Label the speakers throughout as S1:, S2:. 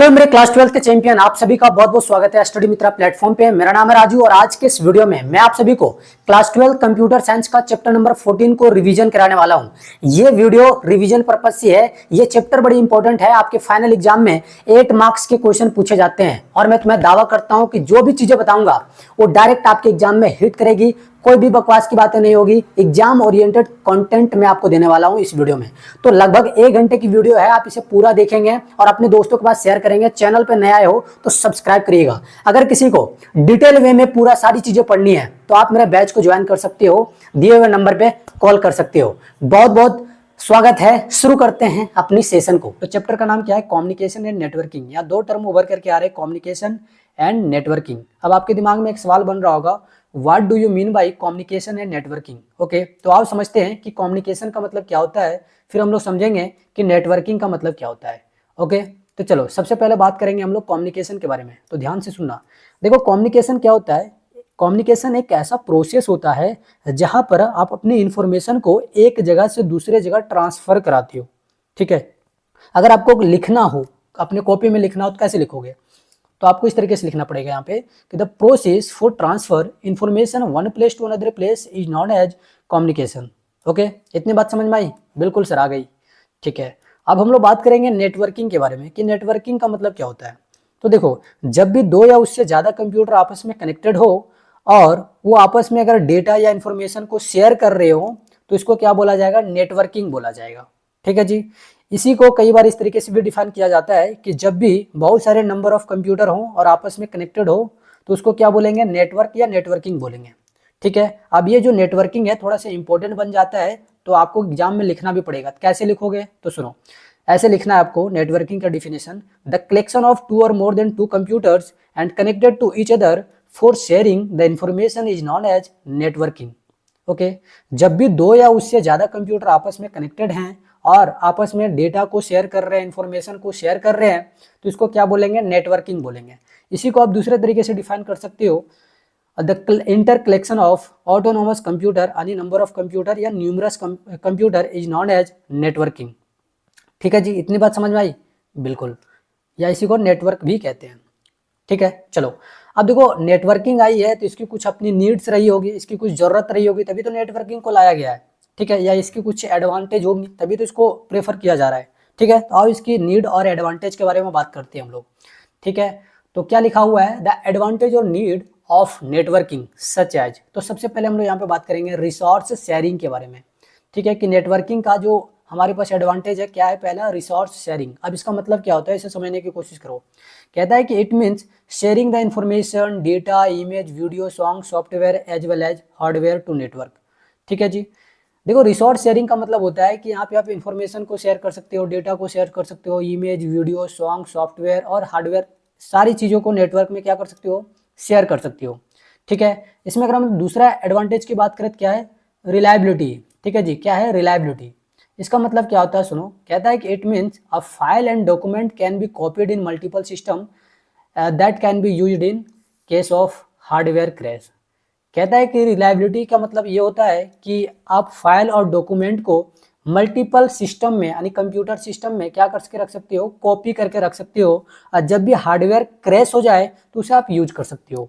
S1: Hello मेरे class 12 के champion, आप सभी का बहुत बहुत स्वागत है स्टडी मित्रा प्लेटफॉर्म पे। मेरा नाम है राजू और आज के इस वीडियो में मैं आप सभी को क्लास 12 कंप्यूटर साइंस का चैप्टर नंबर 14 को रिवीजन कराने वाला हूं। ये वीडियो रिवीजन पर्पज से है। ये चैप्टर बड़ी इंपॉर्टेंट है। आपके फाइनल एग्जाम में 8 मार्क्स के क्वेश्चन पूछे जाते हैं और मैं तुम्हें दावा करता हूं कि जो भी चीजें बताऊंगा वो डायरेक्ट आपके एग्जाम में हिट करेगी। कोई भी बकवास की बातें नहीं होगी। एग्जाम ओरिएंटेड कंटेंट मैं आपको देने वाला हूं इस वीडियो में। तो लगभग 1 घंटे की वीडियो है। आप इसे पूरा देखेंगे और अपने दोस्तों के पास शेयर करेंगे। चैनल पे नया हो तो सब्सक्राइब करिएगा। अगर किसी को डिटेल वे में पूरा सारी चीजें पढ़नी है तो आप मेरे बैच को ज्वाइन कर सकते हो। दिए हुए नंबर पे कॉल कर सकते हो। बहुत बहुत स्वागत है। शुरू करते हैं अपनी सेशन को। तो चैप्टर का नाम क्या है? Communication and networking. यहाँ 2 टर्म उभर करके आ रहे हैं, कम्युनिकेशन एंड नेटवर्किंग। अब आपके दिमाग में एक सवाल बन रहा होगा, what do you mean by communication and networking? Okay, तो आप समझते हैं कि कम्युनिकेशन का मतलब क्या होता है, फिर हम लोग समझेंगे कि नेटवर्किंग का मतलब क्या होता है। ओके, तो चलो सबसे पहले बात करेंगे हम लोग कम्युनिकेशन के बारे में। तो ध्यान से सुनना। देखो, कम्युनिकेशन क्या होता है? कम्युनिकेशन एक ऐसा प्रोसेस होता है जहां पर आप अपनी इंफॉर्मेशन को एक जगह से दूसरे जगह ट्रांसफर कराते हो। ठीक है, अगर आपको लिखना हो, अपने कॉपी में लिखना हो तो कैसे लिखोगे? तो आपको इस तरीके से लिखना पड़ेगा यहाँ पे कि the process for transfer information one place to another place is known as communication. Okay, इतनी बात समझ में आई? बिल्कुल सर, आ गई। ठीक है, अब हम लोग बात करेंगे नेटवर्किंग के बारे में कि नेटवर्किंग का मतलब क्या होता है। तो देखो, जब भी 2 या उससे ज़्यादा कंप्यूटर आपस में कनेक्टेड हो और वो आपस में अगर डेटा या इंफॉर्मेशन को शेयर कर रहे हो तो इसको क्या बोला जाएगा? नेटवर्किंग बोला जाएगा। ठीक है जी। इसी को कई बार इस तरीके से भी डिफाइन किया जाता है कि जब भी बहुत सारे नंबर ऑफ कंप्यूटर हो और आपस में कनेक्टेड हो तो उसको क्या बोलेंगे? नेटवर्क या नेटवर्किंग बोलेंगे। ठीक है, अब ये जो नेटवर्किंग है थोड़ा सा इंपॉर्टेंट बन जाता है, तो आपको एग्जाम में लिखना भी पड़ेगा। कैसे लिखोगे? तो सुनो, ऐसे लिखना है आपको नेटवर्किंग का डिफिनेशन। द कलेक्शन ऑफ 2 और more than 2 computers and connected to each other for sharing the information is known as networking. Okay, जब भी 2 या उससे ज्यादा कंप्यूटर आपस में कनेक्टेड हैं और आपस में डेटा को शेयर कर रहे हैं, इंफॉर्मेशन को शेयर कर रहे हैं, तो इसको क्या बोलेंगे? नेटवर्किंग बोलेंगे। इसी को आप दूसरे तरीके से डिफाइन कर सकते हो, the inter collection of autonomous computer, यानी नंबर ऑफ कंप्यूटर या numerous computer is known as networking. ठीक है जी, इतनी बात समझ में आई? बिल्कुल, या इसी को नेटवर्क भी कहते हैं। ठीक है, चलो अब देखो, नेटवर्किंग आई है तो इसकी कुछ अपनी नीड्स रही होगी, इसकी कुछ जरूरत रही होगी, तभी तो नेटवर्किंग को लाया गया है। ठीक है, या इसकी कुछ एडवांटेज होगी तभी तो इसको प्रेफर किया जा रहा है। ठीक है, तो अब इसकी नीड और एडवांटेज के बारे में बात करते हैं हम लोग। ठीक है, तो क्या लिखा हुआ है? द एडवांटेज और need of networking such as. तो सबसे पहले हम लोग यहाँ पे बात करेंगे रिसोर्स शेयरिंग के बारे में। ठीक है, कि नेटवर्किंग का जो हमारे पास एडवांटेज है क्या है? पहला, रिसोर्स शेयरिंग। अब इसका मतलब क्या होता है, इसे समझने की कोशिश करो। कहता है कि it means sharing the information, data, image, video, song, software as well as hardware to network. ठीक है जी। देखो, रिसोर्स शेयरिंग का मतलब होता है कि यहाँ पे आप इंफॉर्मेशन को शेयर कर सकते हो, डेटा को शेयर कर सकते हो, इमेज, वीडियो, सॉन्ग, सॉफ्टवेयर और हार्डवेयर, सारी चीज़ों को नेटवर्क में क्या कर सकते हो? शेयर कर सकते हो। ठीक है, इसमें अगर हम दूसरा एडवांटेज की बात करें तो क्या है? रिलायबिलिटी। ठीक है जी, क्या है? रिलायबिलिटी। इसका मतलब क्या होता है? सुनो, कहता है कि it means a file and document can be copied in multiple system that can be used in case of hardware crash. कहता है कि रिलायबिलिटी का मतलब ये होता है कि आप फाइल और डॉक्यूमेंट को मल्टीपल सिस्टम में, यानी कंप्यूटर सिस्टम में क्या करके रख सकते हो? कॉपी करके रख सकते हो, और जब भी हार्डवेयर क्रैश हो जाए तो उसे आप यूज कर सकते हो।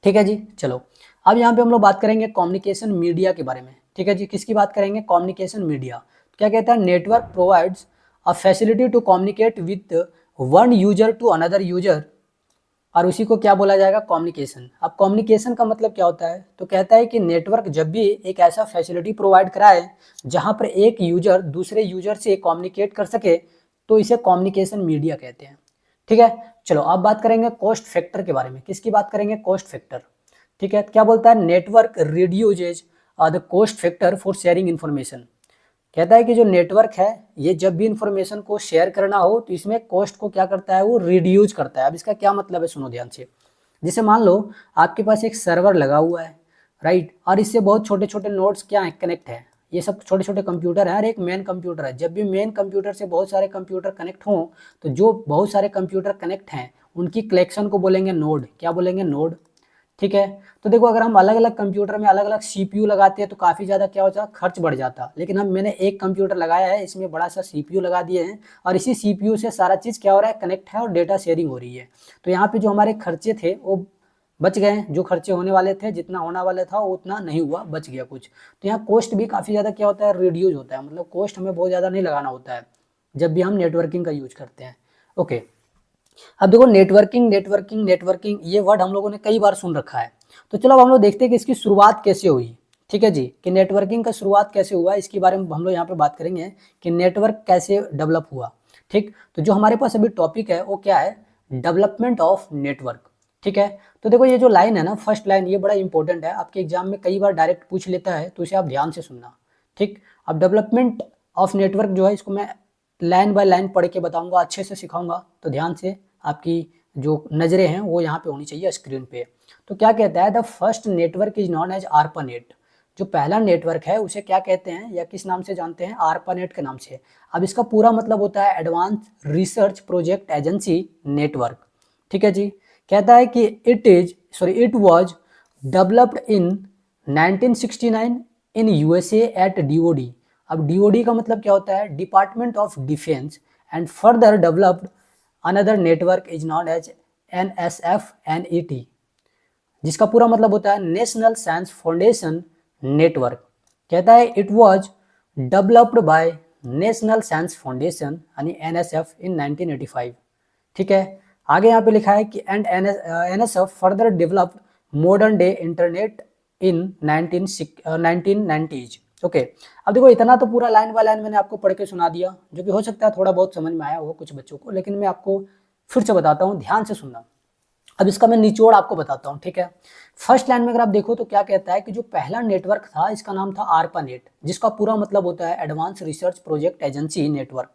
S1: ठीक है जी, चलो अब यहाँ पे हम लोग बात करेंगे कम्युनिकेशन मीडिया के बारे में। ठीक है जी, किसकी बात करेंगे? Communication media. क्या कहता है? Network provides a facility to communicate with one user to another user, और उसी को क्या बोला जाएगा? कम्युनिकेशन। अब कम्युनिकेशन का मतलब क्या होता है? तो कहता है कि नेटवर्क जब भी एक ऐसा फैसिलिटी प्रोवाइड कराए जहां पर एक यूजर दूसरे यूजर से कम्युनिकेट कर सके तो इसे कम्युनिकेशन मीडिया कहते हैं। ठीक है, चलो अब बात करेंगे कॉस्ट फैक्टर के बारे में। किसकी बात करेंगे? Cost factor. ठीक है, क्या बोलता है? Network reduces the cost factor for sharing information. कहता है कि जो नेटवर्क है ये जब भी इंफॉर्मेशन को शेयर करना हो तो इसमें कॉस्ट को क्या करता है? वो रिड्यूस करता है। अब इसका क्या मतलब है? सुनो ध्यान से। जैसे मान लो आपके पास एक सर्वर लगा हुआ है, राइट, और इससे बहुत छोटे छोटे नोड्स क्या है? कनेक्ट है। ये सब छोटे छोटे कंप्यूटर है और एक मेन कंप्यूटर है। जब भी मेन कंप्यूटर से बहुत सारे कंप्यूटर कनेक्ट हों तो जो बहुत सारे कंप्यूटर कनेक्ट हैं उनकी कलेक्शन को बोलेंगे नोड। क्या बोलेंगे? नोड। ठीक है। तो देखो अगर हम अलग अलग कंप्यूटर में अलग अलग सीपीयू लगाते हैं तो काफ़ी ज़्यादा क्या होता है, खर्च बढ़ जाता। लेकिन हम मैंने एक कंप्यूटर लगाया है, इसमें बड़ा सा सीपीयू लगा दिए हैं और इसी सीपीयू से सारा चीज़ क्या हो रहा है, कनेक्ट है और डेटा शेयरिंग हो रही है। तो यहाँ पे जो हमारे खर्चे थे वो बच गए, जो खर्चे होने वाले थे, जितना होने वाला था वो उतना नहीं हुआ, बच गया कुछ। तो यहाँ कॉस्ट भी काफ़ी ज़्यादा क्या होता है, रिड्यूज होता है, मतलब कॉस्ट हमें बहुत ज़्यादा नहीं लगाना होता है जब भी हम नेटवर्किंग का यूज करते हैं। ओके, अब देखो नेटवर्किंग नेटवर्किंग नेटवर्किंग ये वर्ड हम लोगों ने कई बार सुन रखा है। तो चलो अब हम लोग देखते हैं कि इसकी शुरुआत कैसे हुई। ठीक है जी, कि नेटवर्किंग का शुरुआत कैसे हुआ, इसके बारे में हम लोग यहाँ पे बात करेंगे कि नेटवर्क कैसे डेवलप हुआ। ठीक, तो जो हमारे पास अभी टॉपिक है वो क्या है, डेवलपमेंट ऑफ नेटवर्क। ठीक है, तो देखो ये जो लाइन है ना, फर्स्ट लाइन, ये बड़ा इंपॉर्टेंट है, आपके एग्जाम में कई बार डायरेक्ट पूछ लेता है, तो इसे आप ध्यान से सुनना। ठीक, अब डेवलपमेंट ऑफ नेटवर्क जो है, इसको मैं लाइन बाय लाइन पढ़ के बताऊंगा, अच्छे से सिखाऊंगा, तो ध्यान से आपकी जो नज़रें हैं वो यहाँ पे होनी चाहिए स्क्रीन पे। तो क्या कहता है, the first network is known as ARPANET. जो पहला नेटवर्क है उसे क्या कहते हैं या किस नाम से जानते हैं, आरपानेट के नाम से। अब इसका पूरा मतलब होता है advance research project agency network. ठीक है जी, कहता है कि it was developed in 1969 in USA at DOD. अब डीओडी का मतलब क्या होता है, department of defence, and further developed another network is known as NSF-NET, जिसका पूरा मतलब होता है नेशनल साइंस फाउंडेशन नेटवर्क। कहता है it was developed by national science foundation यानी NSF इन 1985। ठीक है, आगे यहाँ पे लिखा है कि and NSF further developed modern day internet in 1990s। Okay, अब देखो इतना तो पूरा लाइन बाय लाइन मैंने आपको पढ़ के सुना दिया, जो कि हो सकता है थोड़ा बहुत समझ में आया हो कुछ बच्चों को, लेकिन मैं आपको फिर से बताता हूँ, ध्यान से सुनना। अब इसका मैं निचोड़ आपको बताता हूँ। ठीक है, फर्स्ट लाइन में अगर आप देखो तो क्या कहता है कि जो पहला नेटवर्क था इसका नाम था आरपानेट, जिसका पूरा मतलब होता है advance research project agency network.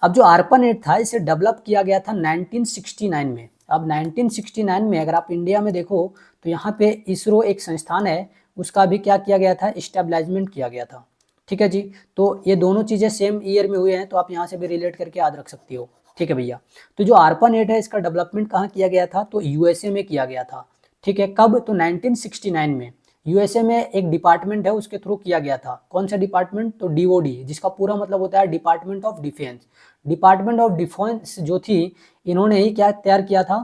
S1: अब जो आरपानेट था इसे डेवलप किया गया था 1969 में। अब 1969 में अगर आप इंडिया में देखो तो यहाँ पे इसरो एक संस्थान है, उसका भी क्या किया गया था, इस्टेब्लिशमेंट किया गया था। ठीक है जी, तो ये दोनों चीज़ें सेम ईयर में हुए हैं, तो आप यहाँ से भी रिलेट करके याद रख सकती हो। ठीक है भैया, तो जो आरपानेट है इसका डेवलपमेंट कहाँ किया गया था, तो यूएसए में किया गया था। ठीक है, कब, तो 1969 में यूएसए में एक डिपार्टमेंट है उसके थ्रू किया गया था। कौन सा डिपार्टमेंट, तो डीओडी, जिसका पूरा मतलब होता है department of defence. Department of defence जो थी, इन्होंने ही क्या तैयार किया था,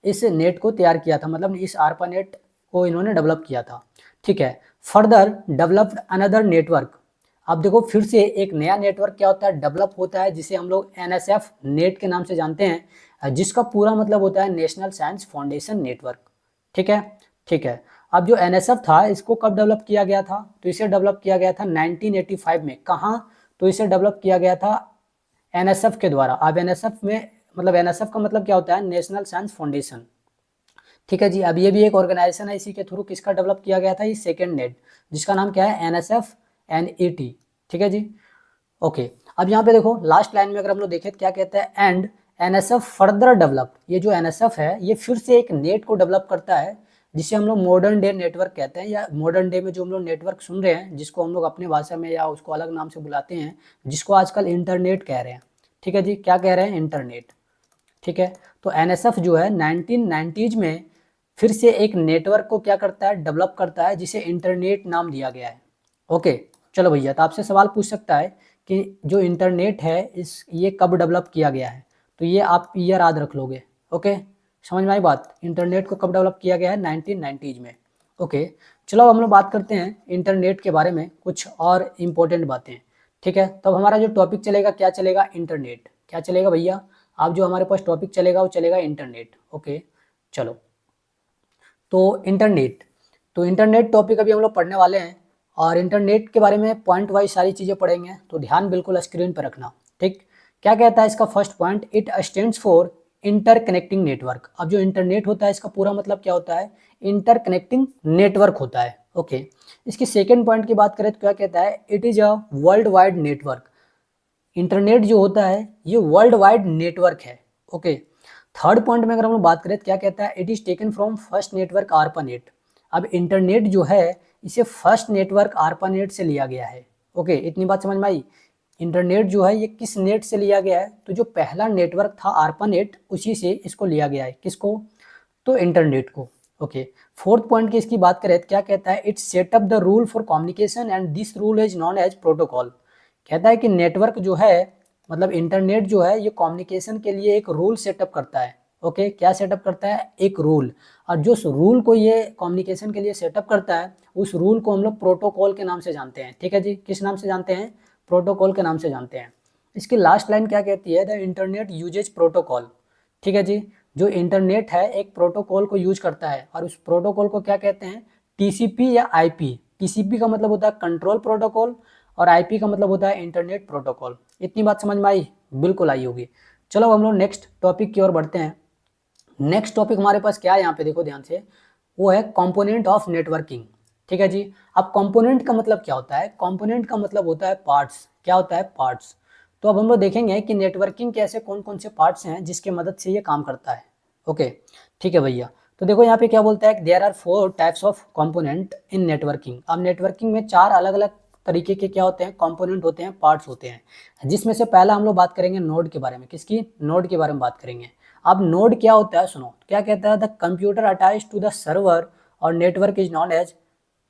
S1: इस नेट को तैयार किया था, मतलब इस आरपानेट को इन्होंने डेवलप किया था। ठीक है, फर्दर डेवलप्ड अनदर नेटवर्क। अब देखो फिर से एक नया नेटवर्क क्या होता है, डेवलप होता है, जिसे हम लोग NSF नेट के नाम से जानते हैं, जिसका पूरा मतलब होता है नेशनल साइंस फाउंडेशन नेटवर्क। ठीक है, ठीक है, अब जो NSF था इसको कब डेवलप किया गया था, तो इसे डेवलप किया गया था 1985 में। कहाँ, तो इसे डेवलप किया गया था NSF के द्वारा। अब NSF में मतलब NSF का मतलब क्या होता है, नेशनल साइंस फाउंडेशन। ठीक है जी, अब ये भी एक ऑर्गेनाइजेशन है, इसी के थ्रू किसका डेवलप किया गया था, ये सेकेंड नेट, जिसका नाम क्या है, NSF-NET। ठीक है जी, ओके। अब यहाँ पे देखो लास्ट लाइन में अगर हम लोग देखें तो क्या कहता है, एंड NSF फर्दर डेवलप। ये जो NSF है ये फिर से एक नेट को डेवलप करता है, जिसे हम लोग मॉडर्न डे नेटवर्क कहते हैं, या मॉडर्न डे में जो हम लोग नेटवर्क सुन रहे हैं, जिसको हम लोग अपनी भाषा में या उसको अलग नाम से बुलाते हैं, जिसको आजकल इंटरनेट कह रहे हैं। ठीक है जी, क्या कह रहे हैं, इंटरनेट। ठीक है, तो NSF जो है 1990s में फिर से एक नेटवर्क को क्या करता है, डेवलप करता है, जिसे इंटरनेट नाम दिया गया है। ओके, चलो भैया, तो आपसे सवाल पूछ सकता है कि जो इंटरनेट है ये कब डेवलप किया गया है, तो ये आप ईयर याद रख लोगे। ओके, समझ में आई बात, इंटरनेट को कब डेवलप किया गया है, 1990s में। ओके, चलो हम लोग बात करते हैं इंटरनेट के बारे में कुछ और इम्पोर्टेंट बातें। ठीक है, तब हमारा जो टॉपिक चलेगा क्या चलेगा, इंटरनेट। क्या चलेगा भैया, अब जो हमारे पास टॉपिक चलेगा वो चलेगा इंटरनेट। ओके, चलो, तो इंटरनेट टॉपिक अभी हम लोग पढ़ने वाले हैं, और इंटरनेट के बारे में पॉइंट वाइज सारी चीज़ें पढ़ेंगे, तो ध्यान बिल्कुल स्क्रीन पर रखना। ठीक, क्या कहता है इसका first point, it stands for interconnecting network. अब जो इंटरनेट होता है इसका पूरा मतलब क्या होता है, इंटरकनेक्टिंग नेटवर्क होता है। ओके, इसकी सेकेंड पॉइंट की बात करें तो क्या कहता है, it is a world wide network. Internet जो होता है ये वर्ल्ड वाइड नेटवर्क है। ओके, थर्ड पॉइंट में अगर हम लोग बात करें तो क्या कहता है, it is taken from first network ARPANET. अब इंटरनेट जो है इसे फर्स्ट नेटवर्क आरपानेट से लिया गया है। ओके, इतनी बात समझ में आई। इंटरनेट जो है ये किस नेट से लिया गया है, तो जो पहला नेटवर्क था आरपानेट, उसी से इसको लिया गया है। किसको, तो इंटरनेट को। ओके, फोर्थ पॉइंट की इसकी बात करें तो क्या कहता है, it set up the rule for communication and this rule is known as protocol. कहता है कि नेटवर्क जो है, मतलब इंटरनेट जो है, ये कम्युनिकेशन के लिए एक रूल सेटअप करता है। ओके, क्या सेटअप करता है, एक रूल। और जो रूल को ये कम्युनिकेशन के लिए सेटअप करता है, उस रूल को हम लोग प्रोटोकॉल के नाम से जानते हैं। ठीक है जी, किस नाम से जानते हैं, प्रोटोकॉल के नाम से जानते हैं। इसकी लास्ट लाइन क्या कहती है, द इंटरनेट यूजेज प्रोटोकॉल। ठीक है जी, जो इंटरनेट है एक प्रोटोकॉल को यूज करता है, और उस प्रोटोकॉल को क्या कहते हैं, टीसीपी या आईपी। टीसीपी का मतलब होता है कंट्रोल प्रोटोकॉल, और आईपी का मतलब होता है इंटरनेट प्रोटोकॉल। इतनी बात समझ में आई, बिल्कुल आई होगी। चलो हम लोग नेक्स्ट टॉपिक की ओर बढ़ते हैं। नेक्स्ट टॉपिक हमारे पास क्या है, यहाँ पे देखो ध्यान से, वो है कंपोनेंट ऑफ नेटवर्किंग। ठीक है जी, अब कंपोनेंट का मतलब क्या होता है, कंपोनेंट का मतलब होता है पार्ट्स। क्या होता है, पार्ट्स। तो अब हम लोग देखेंगे कि नेटवर्किंग के ऐसे कौन कौन से पार्ट्स हैं जिसके मदद से ये काम करता है। ओके, ठीक है भैया। तो देखो यहाँ पे क्या बोलता है, there are 4 types of component in networking. अब नेटवर्किंग में 4 अलग अलग तरीके के क्या होते हैं, कंपोनेंट होते हैं, पार्ट्स होते हैं। जिसमें से पहला हम लोग बात करेंगे नोड के बारे में। किसकी, नोड के बारे में बात करेंगे। अब नोड क्या होता है, सुनो क्या कहता है, the computer attach to the server और network is known as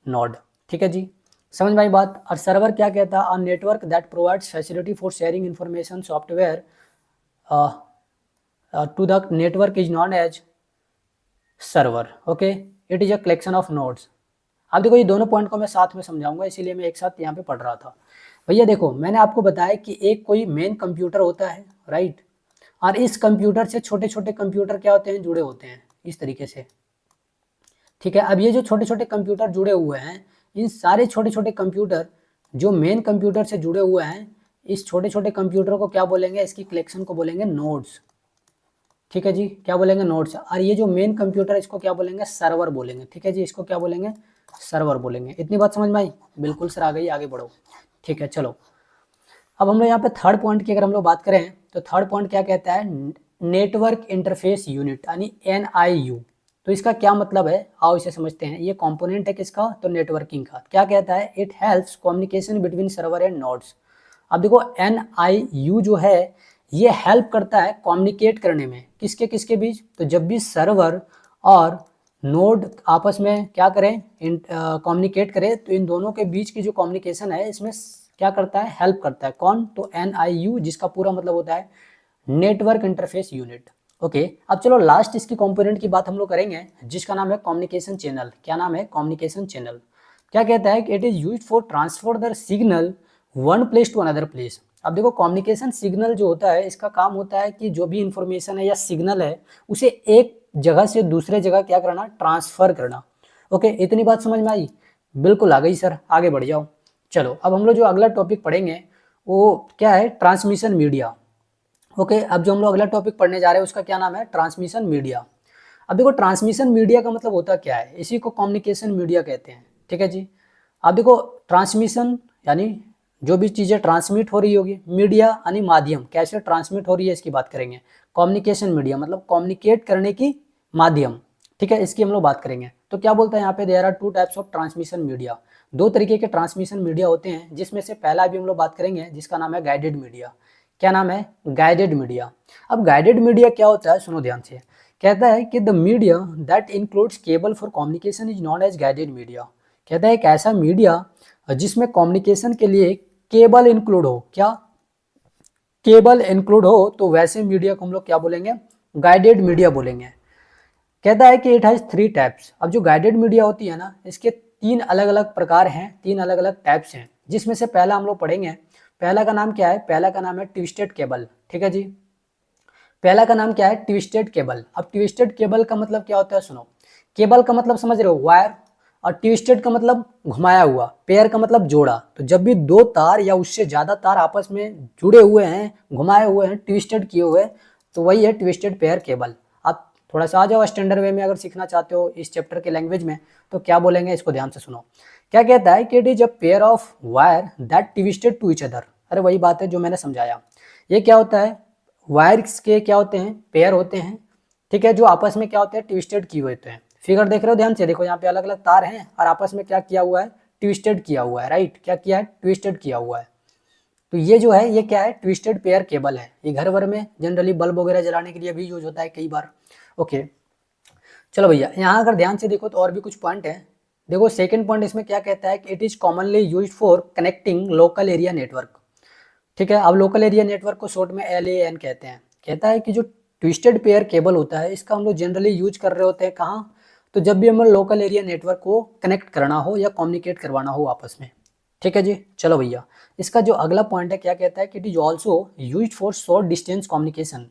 S1: node. ठीक है जी, समझ में आई बात। और सर्वर क्या कहता है, a network that provides facility for sharing information software to the network is known as server. Okay, it is a collection of nodes. अब देखो ये दोनों पॉइंट को मैं साथ में समझाऊंगा, इसीलिए मैं एक साथ यहाँ पे पढ़ रहा था। भैया देखो, मैंने आपको बताया कि एक कोई मेन कंप्यूटर होता है, राइट, और इस कंप्यूटर से छोटे छोटे कंप्यूटर क्या होते हैं, जुड़े होते हैं इस तरीके से। ठीक है, अब ये जो छोटे छोटे कंप्यूटर जुड़े हुए हैं, इन सारे छोटे छोटे कंप्यूटर जो मेन कंप्यूटर से जुड़े हुए हैं, इस छोटे छोटे कंप्यूटर को क्या बोलेंगे, इसकी कलेक्शन को बोलेंगे नोड्स। ठीक है जी, क्या बोलेंगे, नोड्स। और ये जो मेन कंप्यूटर, इसको क्या बोलेंगे, सर्वर बोलेंगे। ठीक है जी, इसको क्या बोलेंगे, सर्वर बोलेंगे। इतनी बात समझ में आई, बिल्कुल सर, आ गई, आगे बढ़ो। ठीक है, चलो अब हम लोग यहाँ पे थर्ड पॉइंट की अगर हम लोग बात करें तो थर्ड पॉइंट क्या कहता है, नेटवर्क इंटरफेस यूनिट यानी NIU। तो इसका क्या मतलब है, आओ इसे समझते हैं। ये कंपोनेंट है किसका, तो नेटवर्किंग का। क्या कहता है, it helps communication between server end nodes. अब देखो NIU जो है, ये हेल्प करता है कम्युनिकेट करने में, किसके किसके बीच, तो जब भी सर्वर और नोड आपस में क्या करें, कम्युनिकेट करें, तो इन दोनों के बीच की जो कम्युनिकेशन है, इसमें क्या करता है, हेल्प करता है। कौन, तो NIU, जिसका पूरा मतलब होता है नेटवर्क इंटरफेस यूनिट। ओके, अब चलो लास्ट इसकी कंपोनेंट की बात हम लोग करेंगे, जिसका नाम है कम्युनिकेशन चैनल। क्या नाम है, कम्युनिकेशन चैनल। क्या कहता है कि it is used for transfer the signal one place to another place. अब देखो कम्युनिकेशन सिग्नल जो होता है, इसका काम होता है कि जो भी इंफॉर्मेशन है या सिग्नल है, उसे एक जगह से दूसरे जगह क्या करना, ट्रांसफर करना। ओके, इतनी बात समझ में आई, बिल्कुल आ गई सर, आगे बढ़ जाओ। चलो अब हम लोग जो अगला टॉपिक पढ़ेंगे वो क्या है, ट्रांसमिशन मीडिया। ओके, अब जो हम लोग अगला टॉपिक पढ़ने जा रहे हैं उसका क्या नाम है, ट्रांसमिशन मीडिया। अब देखो ट्रांसमिशन मीडिया का मतलब होता क्या है, इसी को कम्युनिकेशन मीडिया कहते हैं। ठीक है जी, अब देखो ट्रांसमिशन यानी जो भी चीज़ें ट्रांसमिट हो रही होगी, मीडिया यानी माध्यम, कैसे ट्रांसमिट हो रही है इसकी बात करेंगे। कम्युनिकेशन मीडिया मतलब कम्युनिकेट करने की माध्यम। ठीक है, इसकी हम लोग बात करेंगे। तो क्या बोलता है यहाँ पे, there are 2 types of transmission media. 2 तरीके के ट्रांसमिशन मीडिया होते हैं, जिसमें से पहला भी हम लोग बात करेंगे, जिसका नाम है गाइडेड मीडिया। क्या नाम है, गाइडेड मीडिया। अब गाइडेड मीडिया क्या होता है, सुनो ध्यान से। कहता है कि the media that includes cable for communication is known as guided media. कहता है एक ऐसा मीडिया जिसमें कम्युनिकेशन के लिए केबल इंक्लूड हो। क्या, केबल इंक्लूड हो, तो वैसे मीडिया को हम लोग क्या बोलेंगे, गाइडेड मीडिया बोलेंगे। कहता है कि इट हैज 3 टाइप्स। अब जो गाइडेड मीडिया होती है ना, इसके 3 अलग अलग प्रकार हैं, 3 अलग अलग टाइप्स हैं, जिसमें से पहला हम लोग पढ़ेंगे। पहला का नाम क्या है, पहला का नाम है ट्विस्टेड केबल। ठीक है जी, पहला का नाम क्या है, ट्विस्टेड केबल। अब ट्विस्टेड केबल का मतलब क्या होता है, सुनो। केबल का मतलब समझ रहे हो, वायर, और ट्विस्टेड का मतलब घुमाया हुआ, पेयर का मतलब जोड़ा। तो जब भी 2 तार या उससे ज्यादा तार आपस में जुड़े हुए हैं, घुमाए हुए हैं, ट्विस्टेड किए हुए, तो वही है ट्विस्टेड पेयर केबल। आप थोड़ा सा आ जाओ स्टैंडर्ड वे में, अगर सीखना चाहते हो इस चैप्टर के लैंग्वेज में, तो क्या बोलेंगे, इसको ध्यान से सुनो। क्या कहता है कि it is a pair of wire that twisted to each other. अरे वही बात है जो मैंने समझाया। ये क्या होता है, वायर्स के क्या होते हैं, पेयर होते हैं। ठीक है, जो आपस में क्या होते हैं, ट्विस्टेड किए होते हैं। फिगर देख रहे हो ध्यान से, देखो यहाँ पे अलग अलग तार हैं और आपस में क्या किया हुआ है, ट्विस्टेड किया हुआ है, राइट। क्या किया है, ट्विस्टेड किया हुआ है। तो ये जो है, ये क्या है, ट्विस्टेड पेयर केबल है। ये घर भर में जनरली बल्ब वगैरह जलाने के लिए भी यूज होता है कई बार। ओके, चलो भैया, यहाँ अगर ध्यान से देखो तो और भी कुछ पॉइंट है। देखो सेकंड पॉइंट इसमें क्या कहता है कि it is commonly used for connecting local area network. ठीक है, अब लोकल एरिया नेटवर्क को शॉर्ट में LAN कहते हैं। कहता है कि जो ट्विस्टेड पेयर केबल होता है इसका हम लोग जनरली यूज कर रहे होते हैं कहाँ, तो जब भी हमें लोकल एरिया नेटवर्क को कनेक्ट करना हो या कम्युनिकेट करवाना हो आपस में। ठीक है जी। चलो भैया, इसका जो अगला पॉइंट है क्या कहता है कि it is also use for short distance communication.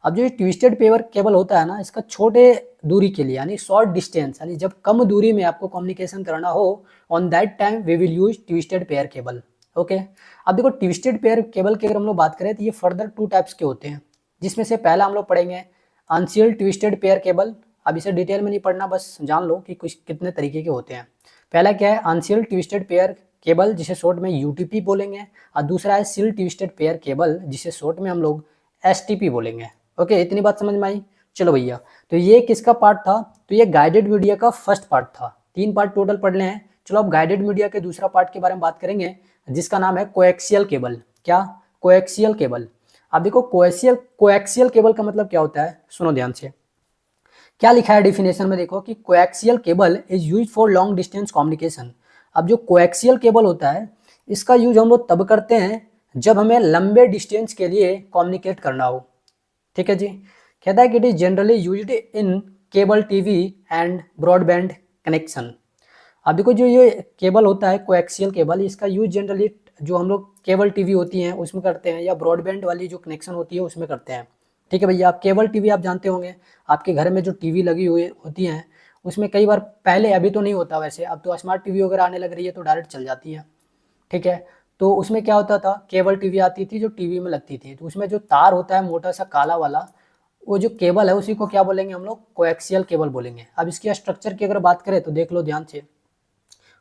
S1: अब जो ये ट्विस्टेड पेयर केबल होता है ना, इसका छोटे दूरी के लिए यानी शॉर्ट डिस्टेंस, यानी जब कम दूरी में आपको कम्युनिकेशन करना हो, on that time we will use twisted pair cable. Okay. अब देखो ट्विस्टेड पेयर केबल की अगर हम लोग बात करें तो ये फर्दर 2 टाइप्स के होते हैं, जिसमें से पहला हम लोग पढ़ेंगे अनसील्ड ट्विस्टेड पेयर केबल। अब इसे डिटेल में नहीं पढ़ना, बस जान लो कि कुछ कितने तरीके के होते हैं। पहला क्या है, अनसील्ड ट्विस्टेड पेयर केबल, जिसे शॉर्ट में UTP बोलेंगे, और दूसरा है सील्ड ट्विस्टेड पेयर केबल, जिसे शॉर्ट में हम लोग STP बोलेंगे। ओके, इतनी बात समझ में आई। चलो भैया, तो ये किसका पार्ट था, तो ये गाइडेड मीडिया का फर्स्ट पार्ट था। 3 पार्ट टोटल पढ़ने हैं। चलो अब गाइडेड मीडिया के दूसरा पार्ट के बारे में बात करेंगे, जिसका नाम है कोएक्सियल केबल। क्या, कोएक्सियल केबल। अब देखो कोएक्सियल केबल का मतलब क्या होता है, सुनो ध्यान से। क्या लिखा है डेफिनेशन में, देखो कि coaxial cable is use for long distance communication. अब जो कोएक्सियल केबल होता है इसका यूज हम लोग तब करते हैं जब हमें लंबे डिस्टेंस के लिए कम्युनिकेट करना हो। ठीक है जी। कहता है कि it is generally used in cable TV and broadband connection. अब देखो जो ये केबल होता है कोएक्सियल केबल, इसका यूज जनरली जो हम लोग केबल टीवी होती हैं उसमें करते हैं, या ब्रॉडबैंड वाली जो कनेक्शन होती है उसमें करते हैं। ठीक है भैया, आप केबल टीवी आप जानते होंगे, आपके घर में जो टीवी लगी हुई होती हैं उसमें कई बार, पहले अभी तो नहीं होता वैसे, अब तो स्मार्ट टीवी वगैरह आने लग रही है तो डायरेक्ट चल जाती है। ठीक है, तो उसमें क्या होता था, केबल टीवी आती थी जो टीवी में लगती थी, तो उसमें जो तार होता है मोटा सा काला वाला, वो जो केबल है उसी को क्या बोलेंगे हम लोग, कोएक्सियल केबल बोलेंगे। अब इसकी स्ट्रक्चर की अगर बात करें तो देख लो ध्यान से,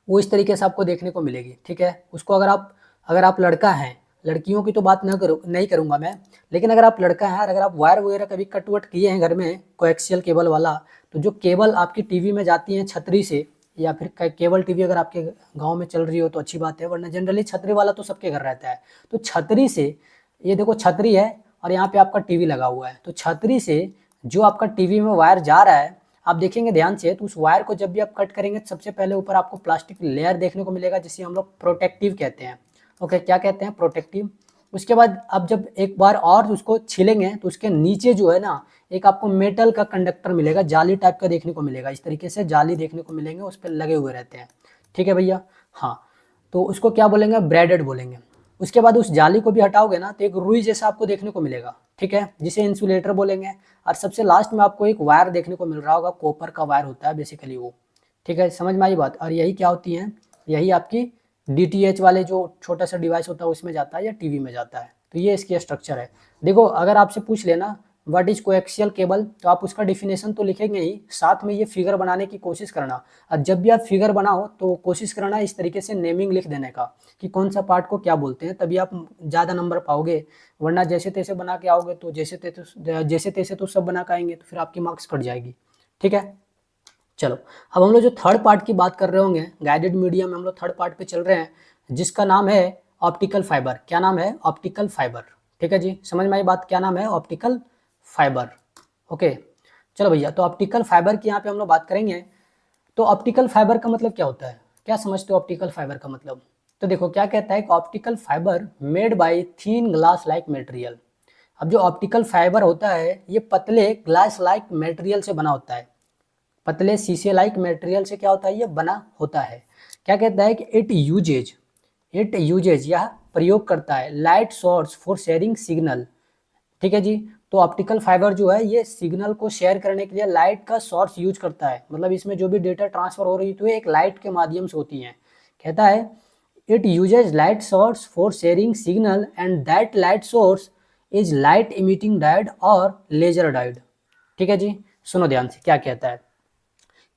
S1: वो इस तरीके से आपको देखने को मिलेगी। ठीक है, उसको अगर आप लड़का हैं, लड़कियों की तो बात नहीं करूँगा मैं, लेकिन अगर आप लड़का हैं और अगर आप वायर वगैरह कभी कट वट किए हैं घर में कोएक्सियल केबल वाला, तो जो केबल आपकी टीवी में जाती है छतरी से, या फिर केबल टीवी अगर आपके गांव में चल रही हो तो अच्छी बात है, वरना जनरली छतरी वाला तो सबके घर रहता है। तो छतरी से, ये देखो छतरी है और यहाँ पे आपका टीवी लगा हुआ है, तो छतरी से जो आपका टीवी में वायर जा रहा है, आप देखेंगे ध्यान से, तो उस वायर को जब भी आप कट करेंगे सबसे पहले ऊपर आपको प्लास्टिक लेयर देखने को मिलेगा, जिसे हम लोग प्रोटेक्टिव कहते हैं। ओके, क्या कहते हैं, प्रोटेक्टिव। उसके बाद आप जब एक बार और उसको छीलेंगे तो उसके नीचे जो है ना, एक आपको मेटल का कंडक्टर मिलेगा, जाली टाइप का देखने को मिलेगा, इस तरीके से जाली देखने को मिलेंगे, उस पर लगे हुए रहते हैं। ठीक है भैया, हाँ, तो उसको क्या बोलेंगे, ब्रेडेड बोलेंगे। उसके बाद उस जाली को भी हटाओगे ना तो एक रुई जैसा आपको देखने को मिलेगा, ठीक है, जिसे इंसुलेटर बोलेंगे। और सबसे लास्ट में आपको एक वायर देखने को मिल रहा होगा, कॉपर का वायर होता है बेसिकली वो। ठीक है, समझ में आई बात। और यही क्या होती है, यही आपकी DTH वाले जो छोटा सा डिवाइस होता है उसमें जाता है या टीवी में जाता है। तो ये इसकी स्ट्रक्चर है। देखो अगर आपसे पूछ लेना व्हाट इज कोएक्सियल केबल, तो आप उसका डिफिनेशन तो लिखेंगे ही, साथ में ये फिगर बनाने की कोशिश करना। और जब भी आप फिगर बनाओ तो कोशिश करना इस तरीके से नेमिंग लिख देने का कि कौन सा पार्ट को क्या बोलते हैं, तभी आप ज़्यादा नंबर पाओगे। वरना जैसे तैसे बना के आओगे तो जैसे तैसे तो सब बना के आएंगे, तो फिर आपकी मार्क्स कट जाएगी। ठीक है, चलो अब हम लोग जो थर्ड पार्ट की बात कर रहे होंगे, गाइडेड मीडिया में हम लोग थर्ड पार्ट पे चल रहे हैं, जिसका नाम है ऑप्टिकल फाइबर। क्या नाम है, ऑप्टिकल फाइबर। ठीक है जी, समझ में आई बात, क्या नाम है, ऑप्टिकल फाइबर। ओके, चलो भैया, तो ऑप्टिकल फाइबर की यहाँ पे हम लोग बात करेंगे। तो ऑप्टिकल फाइबर का मतलब क्या होता है, क्या समझते हो ऑप्टिकल फाइबर का मतलब। तो देखो क्या कहता है कि optical fibre made by thin glass like material. अब जो ऑप्टिकल फाइबर होता है ये पतले ग्लास लाइक मटेरियल से बना होता है, पतले शीशे लाइक मटेरियल से क्या होता है, ये बना होता है। क्या कहता है कि इट यूजेज यह प्रयोग करता है light source for sharing signal. ठीक है जी, तो ऑप्टिकल फाइबर जो है ये सिग्नल को शेयर करने के लिए लाइट का सोर्स यूज करता है, मतलब इसमें जो भी डेटा ट्रांसफर हो रही है एक लाइट के माध्यम से होती है। कहता है it uses light source for sharing signal and that light source is light emitting diode और लेजर डायोड। ठीक है जी, सुनो ध्यान से क्या कहता है।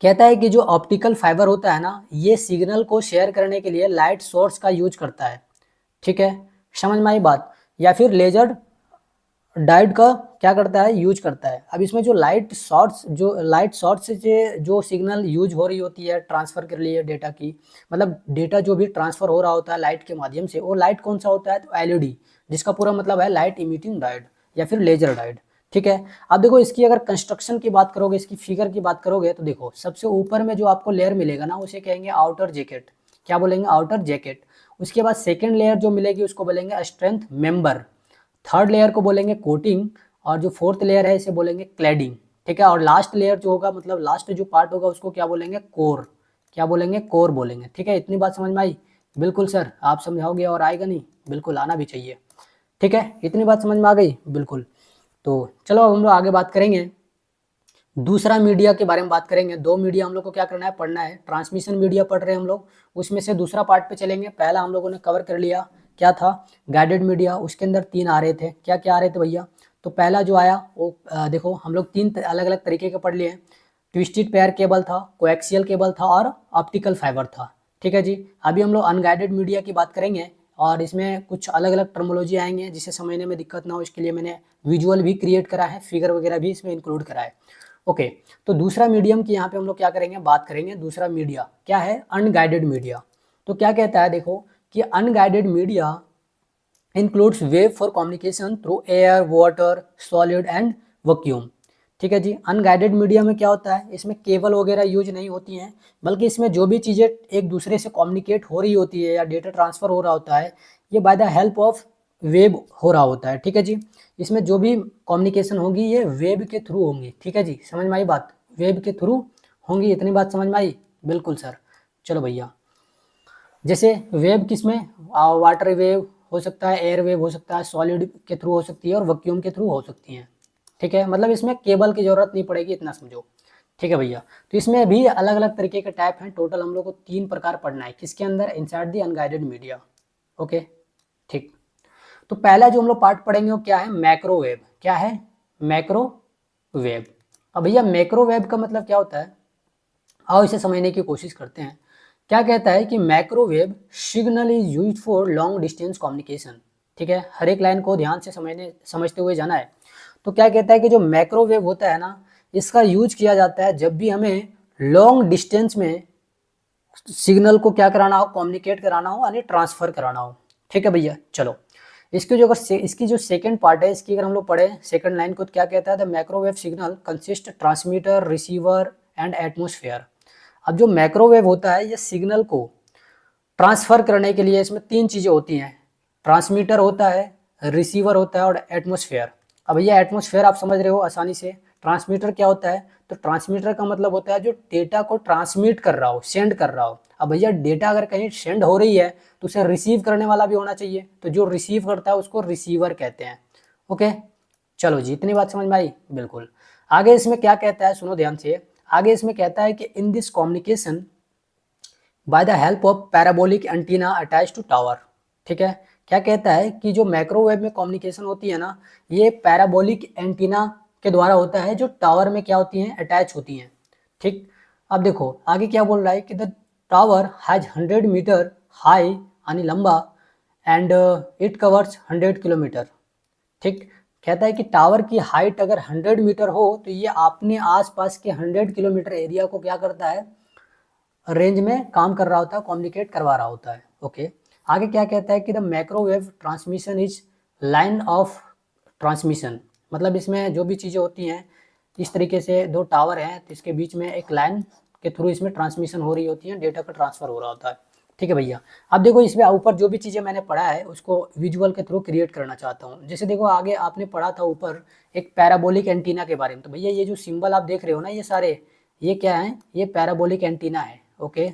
S1: कहता है कि जो ऑप्टिकल फाइबर होता है ना, ये सिग्नल को शेयर करने के लिए लाइट सोर्स का यूज करता है। ठीक है, समझ में आई बात। या फिर लेजर डायोड का क्या करता है, यूज करता है। अब इसमें जो लाइट सोर्स से जो सिग्नल यूज हो रही होती है ट्रांसफर के लिए डेटा की, मतलब डेटा जो भी ट्रांसफर हो रहा होता है लाइट के माध्यम से, वो लाइट कौन सा होता है, तो LED, जिसका पूरा मतलब है लाइट इमिटिंग डायोड या फिर लेजर डायोड। ठीक है। अब देखो इसकी अगर कंस्ट्रक्शन की बात करोगे, इसकी फिगर की बात करोगे, तो देखो सबसे ऊपर में जो आपको लेयर मिलेगा ना उसे कहेंगे आउटर जैकेट। क्या बोलेंगे? Outer jacket. उसके बाद सेकेंड लेयर जो मिलेगी उसको बोलेंगे स्ट्रेंथ मेंबर। थर्ड लेयर को बोलेंगे कोटिंग, और जो फोर्थ लेयर है इसे बोलेंगे क्लैडिंग। ठीक है। और लास्ट लेयर जो होगा, मतलब लास्ट जो पार्ट होगा उसको क्या बोलेंगे? कोर। क्या बोलेंगे? कोर बोलेंगे। ठीक है। इतनी बात समझ में आई? बिल्कुल सर, आप समझाओगे और आएगा नहीं? बिल्कुल आना भी चाहिए। ठीक है। इतनी बात समझ में आ गई? बिल्कुल। तो चलो अब हम लोग आगे बात करेंगे, दूसरा मीडिया के बारे में बात करेंगे। दो मीडिया हम लोग को क्या करना है? पढ़ना है। ट्रांसमिशन मीडिया पढ़ रहे हैं हम लोग, उसमें से दूसरा पार्ट पे चलेंगे। पहला हम लोगों ने कवर कर लिया, क्या था? Guided media. उसके अंदर तीन आ रहे थे। क्या क्या आ रहे थे भैया? तो पहला जो आया वो देखो हम लोग तीन अलग अलग तरीके के पढ़ लिए हैं। ट्विस्टेड पेयर केबल था, कोएक्सियल केबल था और ऑप्टिकल फाइबर था। ठीक है जी। अभी हम लोग अनगाइडेड मीडिया की बात करेंगे, और इसमें कुछ अलग अलग टर्मोलॉजी आएंगे जिसे समझने में दिक्कत ना हो, इसके लिए मैंने विजुअल भी क्रिएट करा है, फिगर वगैरह भी इसमें इंक्लूड करा है। ओके। तो दूसरा मीडियम की यहाँ पे हम लोग क्या करेंगे? बात करेंगे। दूसरा मीडिया क्या है? Unguided media. तो क्या कहता है देखो कि unguided media includes wave for communication through air, water, solid and vacuum. ठीक है जी। अनगाइडेड मीडिया में क्या होता है? इसमें केबल वगैरह यूज नहीं होती हैं, बल्कि इसमें जो भी चीज़ें एक दूसरे से कम्युनिकेट हो रही होती है या डेटा ट्रांसफर हो रहा होता है, ये bye the help of web हो रहा होता है। ठीक है जी। इसमें जो भी कम्युनिकेशन होगी ये वेब के थ्रू होंगी। ठीक है जी। समझ में आई बात? वेब के थ्रू होंगी। इतनी बात समझ में आई? बिल्कुल सर। चलो भैया, जैसे वेब किसमें? वाटर वेव हो सकता है, एयर वेव हो सकता है, सॉलिड के थ्रू हो सकती है और वैक्यूम के थ्रू हो सकती हैं। ठीक है। मतलब इसमें केबल की जरूरत नहीं पड़ेगी, इतना समझो। ठीक है भैया। तो इसमें भी अलग अलग तरीके के टाइप हैं। टोटल हम लोग को तीन प्रकार पढ़ना है। किसके अंदर? Inside the unguided media. Okay. ठीक। तो पहला जो हम लोग पार्ट पढ़ेंगे वो क्या है? मैक्रोवेव। क्या है? मैक्रोवेव। अब भैया मैक्रोवेव का मतलब क्या होता है? आओ इसे समझने की कोशिश करते हैं। क्या कहता है कि microwave signal is used for long distance communication. ठीक है। हर एक लाइन को ध्यान से समझते हुए जाना है। तो क्या कहता है कि जो माइक्रोवेव होता है ना, इसका यूज किया जाता है जब भी हमें लॉन्ग डिस्टेंस में सिग्नल को क्या कराना हो? कम्युनिकेट कराना हो, यानी ट्रांसफर कराना हो। ठीक है भैया। चलो इसकी जो अगर इसकी जो सेकंड पार्ट है, इसकी अगर हम लोग पढ़े सेकंड लाइन को, तो क्या कहता है? The microwave signal consist transmitter, receiver and atmosphere. अब जो माइक्रोवेव होता है ये सिग्नल को ट्रांसफर करने के लिए इसमें तीन चीज़ें होती हैं। ट्रांसमीटर होता है, रिसीवर होता है और एटमोस्फेयर। अब भैया एटमोस्फेयर आप समझ रहे हो आसानी से। ट्रांसमीटर क्या होता है? तो ट्रांसमीटर का मतलब होता है जो डेटा को ट्रांसमिट कर रहा हो, सेंड कर रहा हो। अब भैया डेटा अगर कहीं सेंड हो रही है तो उसे रिसीव करने वाला भी होना चाहिए, तो जो रिसीव करता है उसको रिसीवर कहते हैं। ओके। चलो जी, इतनी बात समझ में आई? बिल्कुल। आगे इसमें क्या कहता है, सुनो ध्यान से। आगे इसमें कहता है कि in this communication by the help of parabolic antenna attach to tower. ठीक है। क्या कहता है कि जो माइक्रोवेव में कम्युनिकेशन होती है ना, ये पैराबोलिक एंटीना के द्वारा होता है, जो टावर में क्या होती हैं? अटैच होती हैं। ठीक। अब देखो आगे क्या बोल रहा है कि the tower has 100 metre high यानी लंबा एंड इट कवर्स 100 किलोमीटर। ठीक। कहता है कि टावर की हाइट अगर 100 मीटर हो तो ये अपने आसपास के 100 किलोमीटर एरिया को क्या करता है? रेंज में काम कर रहा होता है, कम्युनिकेट करवा रहा होता है। ओके। आगे क्या कहता है कि the microwave transmission is line of transmission. मतलब इसमें जो भी चीज़ें होती हैं, इस तरीके से दो टावर हैं तो इसके बीच में एक लाइन के थ्रू इसमें ट्रांसमिशन हो रही होती है, डेटा का ट्रांसफर हो रहा होता है। ठीक है भैया। अब देखो इसमें ऊपर जो भी चीज़ें मैंने पढ़ा है उसको विजुअल के थ्रू क्रिएट करना चाहता हूँ। जैसे देखो आगे आपने पढ़ा था ऊपर एक पैराबोलिक एंटीना के बारे में, तो भैया ये जो सिंबल आप देख रहे हो ना, ये सारे ये क्या है? ये पैराबोलिक एंटीना है। ओके।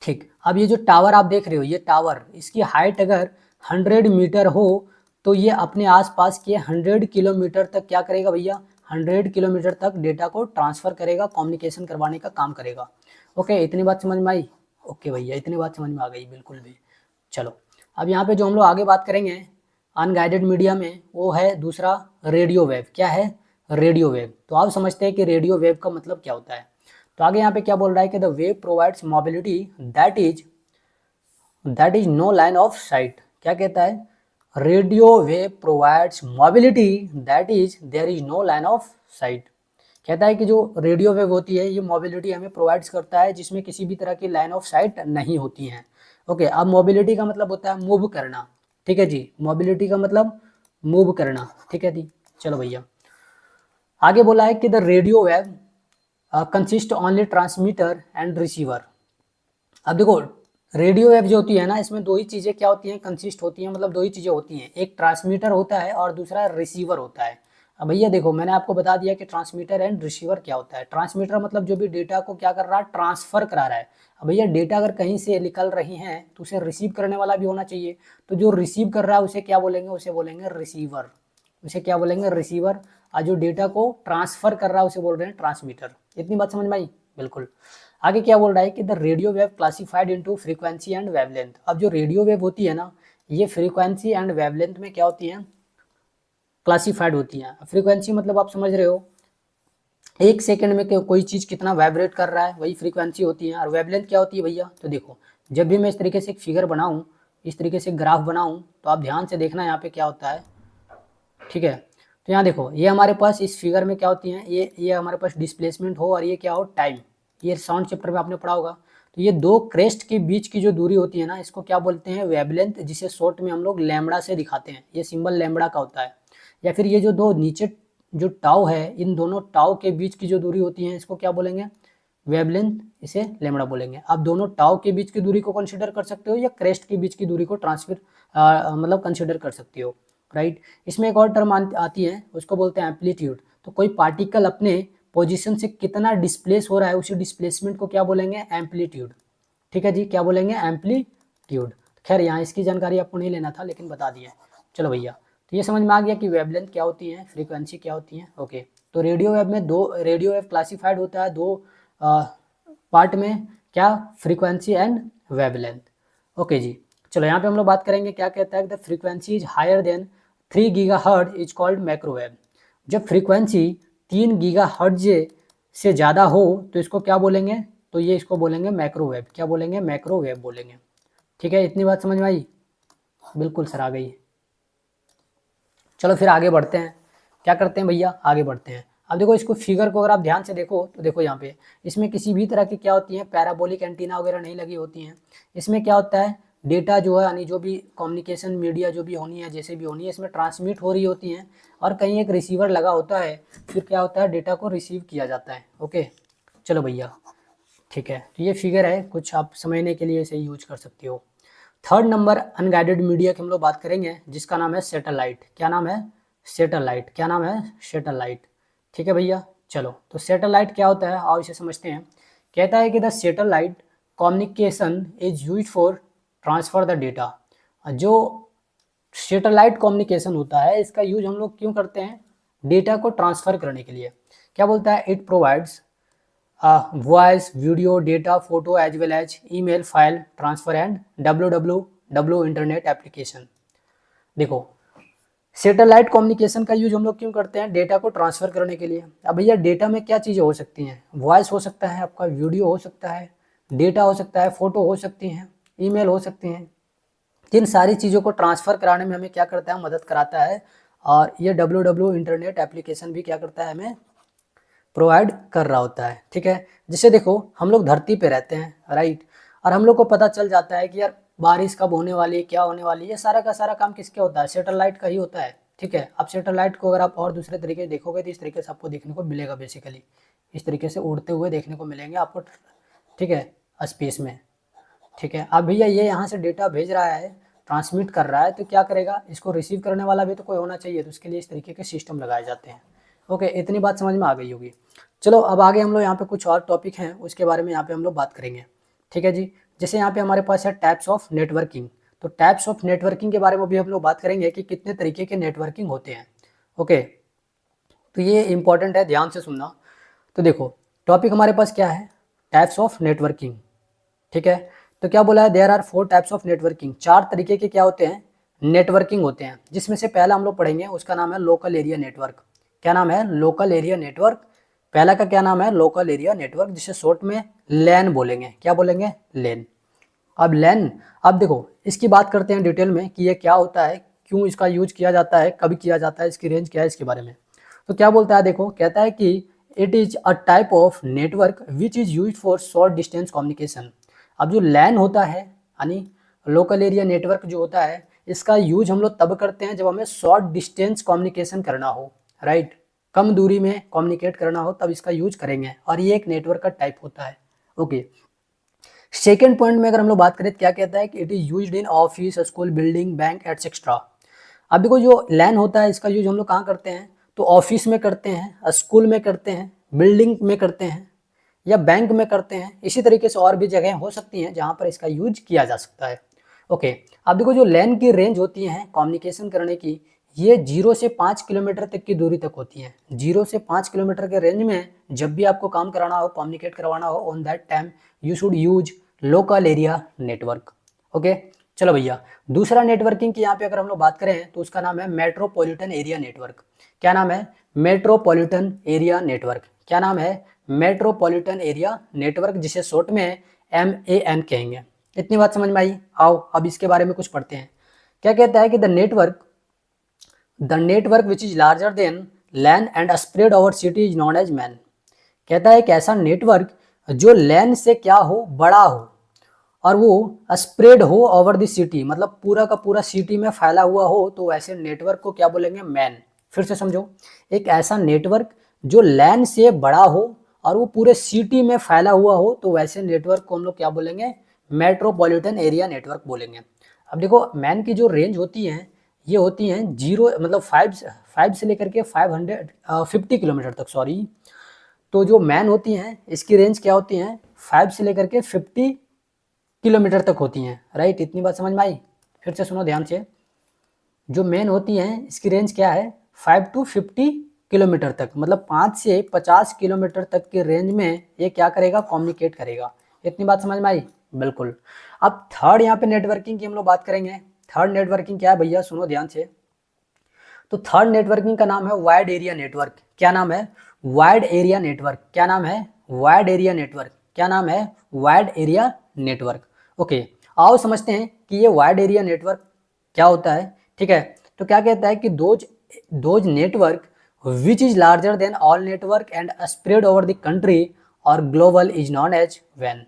S1: ठीक। अब ये जो टावर आप देख रहे हो, ये टावर, इसकी हाइट अगर 100 मीटर हो तो ये अपने आसपास के 100 किलोमीटर तक क्या करेगा भैया? 100 किलोमीटर तक डेटा को ट्रांसफर करेगा, कम्युनिकेशन करवाने का काम करेगा। ओके। इतनी बात समझ में आई? ओके भैया, इतनी बात समझ में आ गई? बिल्कुल भी। चलो अब यहाँ पे जो हम लोग आगे बात करेंगे अनगाइडेड मीडिया में, वो है दूसरा रेडियो वेव। क्या है? Radio wave. तो आप समझते हैं कि रेडियो वेव का मतलब क्या होता है। तो आगे यहाँ पे क्या बोल रहा है कि the wave provides mobility that is no line of sight. क्या कहता है? Radio wave provides mobility that is there is no line of sight. कहता है कि जो रेडियो वेव होती है ये मोबिलिटी हमें प्रोवाइड्स करता है जिसमें किसी भी तरह की लाइन ऑफ साइट नहीं होती हैं। ओके। अब मोबिलिटी का मतलब होता है मूव करना। ठीक है जी। मोबिलिटी का मतलब मूव करना। ठीक है जी। चलो भैया, आगे बोला है कि the radio wave consist only transmitter and receiver. अब देखो, रेडियो वेव जो होती है ना, इसमें दो ही चीज़ें क्या होती हैं, कंसिस्ट होती हैं, मतलब दो ही चीज़ें होती हैं, एक ट्रांसमीटर होता है और दूसरा रिसीवर होता है। अब भैया देखो, मैंने आपको बता दिया कि ट्रांसमीटर एंड रिसीवर क्या होता है। ट्रांसमीटर मतलब जो भी डेटा को क्या कर रहा है, ट्रांसफर करा रहा है। अब भैया डेटा अगर कहीं से निकल रही हैं तो उसे रिसीव करने वाला भी होना चाहिए, तो जो रिसीव कर रहा है उसे क्या बोलेंगे, उसे बोलेंगे रिसीवर। उसे क्या बोलेंगे, रिसीवर। और जो डेटा को ट्रांसफर कर रहा है उसे बोल रहे हैं ट्रांसमीटर। इतनी बात समझ में आई? बिल्कुल। आगे क्या बोल रहा है कि the radio wave classified into frequency and wavelength. अब जो रेडियो वेव होती है ना, ये फ्रीक्वेंसी एंड वेवलेंथ में क्या होती है, क्लासिफाइड होती हैं। फ्रीक्वेंसी मतलब आप समझ रहे हो, एक सेकंड में कोई चीज़ कितना वाइब्रेट कर रहा है, वही फ्रीक्वेंसी होती है। और वेवलेंथ क्या होती है भैया, तो देखो, जब भी मैं इस तरीके से एक फिगर बनाऊं, इस तरीके से ग्राफ बनाऊं, तो आप ध्यान से देखना यहाँ पे क्या होता है, ठीक है। तो यहाँ देखो, ये हमारे पास इस फिगर में क्या होती हैं, ये हमारे पास डिस्प्लेसमेंट हो और ये क्या हो, टाइम। ये साउंड चैप्टर में आपने पढ़ा होगा। तो ये दो क्रेस्ट के बीच की जो दूरी होती है ना, इसको क्या बोलते हैं, वेवलेंथ, जिसे शॉर्ट में हम लोग लैम्बडा से दिखाते हैं। ये सिंबल लैम्बडा का होता है। या फिर ये जो दो नीचे जो टाउ है, इन दोनों टाउ के बीच की जो दूरी होती है, इसको क्या बोलेंगे, वेवलेंथ, इसे लैम्बडा बोलेंगे। आप दोनों टाउ के बीच की दूरी को कंसिडर कर सकते हो या क्रेस्ट के बीच की दूरी को ट्रांसफर मतलब कंसिडर कर सकते हो, राइट। इसमें एक और टर्म आती है, उसको बोलते हैं एम्पलीट्यूड। तो कोई पार्टिकल अपने पोजीशन से कितना डिस्प्लेस हो रहा है, उसी डिस्प्लेसमेंट को क्या बोलेंगे, एम्पलीट्यूड। ठीक है जी, क्या बोलेंगे, एम्पलीट्यूड। खैर यहाँ इसकी जानकारी आपको नहीं लेना था, लेकिन बता दिया। चलो भैया, तो ये समझ में आ गया कि वेवलेंथ क्या होती है, फ्रीक्वेंसी क्या होती है। ओके, तो रेडियो वेव में दो, रेडियो वेव क्लासिफाइड होता है दो पार्ट में, क्या, फ्रीक्वेंसी एंड वेवलेंथ। ओके जी, चलो यहाँ पे हम लोग बात करेंगे, क्या कहता है, the frequency is higher than 3 gigahertz is called microwave. जब फ्रीक्वेंसी 3 गीगाहर्ट्ज से ज़्यादा हो तो इसको क्या बोलेंगे, तो ये इसको बोलेंगे माइक्रोवेव। क्या बोलेंगे, माइक्रोवेव बोलेंगे। ठीक है, इतनी बात समझ में आई? बिल्कुल सर, आ गई। चलो फिर आगे बढ़ते हैं, क्या करते हैं भैया, आगे बढ़ते हैं। अब देखो, इसको फिगर को अगर आप ध्यान से देखो तो देखो यहाँ पे, इसमें किसी भी तरह की क्या होती है, पैराबोलिक एंटीना वगैरह नहीं लगी होती हैं। इसमें क्या होता है, डेटा जो है, यानी जो भी कम्युनिकेशन मीडिया जो भी होनी है, जैसे भी होनी है, इसमें ट्रांसमिट हो रही होती हैं, और कहीं एक रिसीवर लगा होता है, फिर क्या होता है, डेटा को रिसीव किया जाता है। ओके, चलो भैया, ठीक है। तो ये फिगर है, कुछ आप समझने के लिए इसे यूज कर सकते हो। थर्ड नंबर अनगाइडेड मीडिया की हम लोग बात करेंगे, जिसका नाम है सैटेलाइट। क्या नाम है, सैटेलाइट। क्या नाम है, सैटेलाइट। ठीक है भैया, चलो, तो सैटेलाइट क्या होता है, आओ इसे समझते हैं। कहता है कि the satellite communication is use for transfer the data. जो सैटेलाइट कम्युनिकेशन होता है, इसका यूज हम लोग क्यों करते हैं, डेटा को ट्रांसफर करने के लिए। क्या बोलता है, it provides voice, video, data, photo as well as email, file transfer and www internet application. देखो, सैटेलाइट कम्युनिकेशन का यूज हम लोग क्यों करते हैं, डेटा को ट्रांसफर करने के लिए। अब भैया डेटा में क्या चीज़ें हो सकती हैं, वॉइस हो सकता है, आपका वीडियो हो सकता है, डेटा हो सकता है, फोटो हो सकती हैं, ईमेल हो सकती हैं। इन सारी चीज़ों को ट्रांसफ़र कराने में हमें क्या करता है, मदद कराता है। और ये www इंटरनेट एप्लीकेशन भी क्या करता है, हमें प्रोवाइड कर रहा होता है। ठीक है, जैसे देखो, हम लोग धरती पे रहते हैं, राइट, और हम लोग को पता चल जाता है कि यार बारिश कब होने वाली है, क्या होने वाली है, ये सारा का सारा काम किसके होता है, सैटेलाइट का ही होता है। ठीक है, अब सैटेलाइट को अगर आप और दूसरे तरीके से देखोगे तो इस तरीके से आपको देखने को मिलेगा, बेसिकली इस तरीके से उड़ते हुए देखने को मिलेंगे आपको, ठीक है, स्पेस में। ठीक है, अब भैया ये यहाँ से डेटा भेज रहा है, ट्रांसमिट कर रहा है, तो क्या करेगा, इसको रिसीव करने वाला भी तो कोई होना चाहिए, तो उसके लिए इस तरीके के सिस्टम लगाए जाते हैं। ओके, इतनी बात समझ में आ गई होगी। चलो अब आगे हम लोग यहाँ पे कुछ और टॉपिक हैं, उसके बारे में यहाँ पे हम लोग बात करेंगे। ठीक है जी, जैसे यहाँ पे हमारे पास है टाइप्स ऑफ नेटवर्किंग। तो टाइप्स ऑफ नेटवर्किंग के बारे में भी हम लोग बात करेंगे कि कितने तरीके के नेटवर्किंग होते हैं। ओके, तो ये इंपॉर्टेंट है, ध्यान से सुनना। तो देखो, टॉपिक हमारे पास क्या है, टाइप्स ऑफ नेटवर्किंग। ठीक है, तो क्या बोला है, there are 4 types of networking. 4 तरीके के क्या होते हैं, नेटवर्किंग होते हैं, जिसमें से पहला हम लोग पढ़ेंगे, उसका नाम है लोकल एरिया नेटवर्क। क्या नाम है, लोकल एरिया नेटवर्क। पहला का क्या नाम है, लोकल एरिया नेटवर्क, जिसे शॉर्ट में लैन बोलेंगे। क्या बोलेंगे, लैन। अब लैन, अब देखो इसकी बात करते हैं डिटेल में कि ये क्या होता है, क्यों इसका यूज किया जाता है, कब किया जाता है, इसकी रेंज क्या है, इसके बारे में। तो क्या बोलता है, देखो, कहता है कि it is a type of network which is use for short distance communication. अब जो लैन होता है, यानी लोकल एरिया नेटवर्क जो होता है, इसका यूज हम लोग तब करते हैं जब हमें शॉर्ट डिस्टेंस कम्युनिकेशन करना हो। राइट, कम दूरी में कम्युनिकेट करना हो तब इसका यूज करेंगे, और ये एक नेटवर्क का टाइप होता है। ओके, सेकेंड पॉइंट में अगर हम लोग बात करें तो क्या कहता है कि it is used in office, school, building, bank etcetera. अब देखो जो लैन होता है इसका यूज हम लोग कहाँ करते हैं, तो ऑफिस में करते हैं, स्कूल में करते हैं, बिल्डिंग में करते हैं, या बैंक में करते हैं। इसी तरीके से और भी जगह हो सकती हैं जहाँ पर इसका यूज किया जा सकता है। ओके, अब देखो जो लैन की रेंज होती है कम्युनिकेशन करने की, ये 0 से 5 किलोमीटर तक की दूरी तक होती है। 0 से 5 किलोमीटर के रेंज में जब भी आपको काम कराना हो, कम्युनिकेट करवाना हो, on that time you should use local area network. Okay, चलो भैया, दूसरा नेटवर्किंग की यहाँ पे अगर हम लोग बात करें तो उसका नाम है मेट्रोपॉलिटन एरिया नेटवर्क। क्या नाम है, मेट्रोपॉलिटन एरिया नेटवर्क। क्या नाम है, मेट्रोपॉलिटन एरिया नेटवर्क, जिसे शॉर्ट में MAN कहेंगे। इतनी बात समझ में आई। आओ अब इसके बारे में कुछ पढ़ते हैं। क्या कहता है कि the network which is larger than LAN and spread over city is known as MAN. कहता है कि ऐसा नेटवर्क जो लैन से क्या हो, बड़ा हो, और वो स्प्रेड हो ओवर द सिटी, मतलब पूरा का पूरा सिटी में फैला हुआ हो, तो वैसे नेटवर्क को क्या बोलेंगे, मैन। फिर से समझो, एक ऐसा नेटवर्क जो लैन से बड़ा हो और वो पूरे सिटी में फैला हुआ हो, तो वैसे नेटवर्क को हम लोग क्या बोलेंगे, मेट्रोपॉलिटन एरिया नेटवर्क बोलेंगे। अब देखो मैन की जो रेंज होती है ये होती हैं 0 मतलब 5 से लेकर के 50 किलोमीटर तक, सॉरी। तो जो मैन होती हैं इसकी रेंज क्या होती हैं, 5 से लेकर के 50 किलोमीटर तक होती हैं। राइट, इतनी बात समझ में आई। फिर से सुनो ध्यान से, जो मैन होती हैं इसकी रेंज क्या है, 5 to 50 किलोमीटर तक, मतलब 5 से 50 किलोमीटर तक के रेंज में ये क्या करेगा, कम्युनिकेट करेगा। इतनी बात समझ में आई, बिल्कुल। अब थर्ड यहाँ पे नेटवर्किंग की हम लोग बात करेंगे। थर्ड नेटवर्किंग क्या है भैया, सुनो ध्यान से। तो थर्ड नेटवर्किंग का नाम है वाइड एरिया नेटवर्क। क्या नाम है, वाइड एरिया नेटवर्क। क्या नाम है, वाइड एरिया नेटवर्क। क्या नाम है, वाइड एरिया नेटवर्क। ओके, आओ समझते हैं कि ये वाइड एरिया नेटवर्क क्या होता है। ठीक है, तो क्या कहता है कि those network which is larger than all network and spread over the country or global is known as वैन।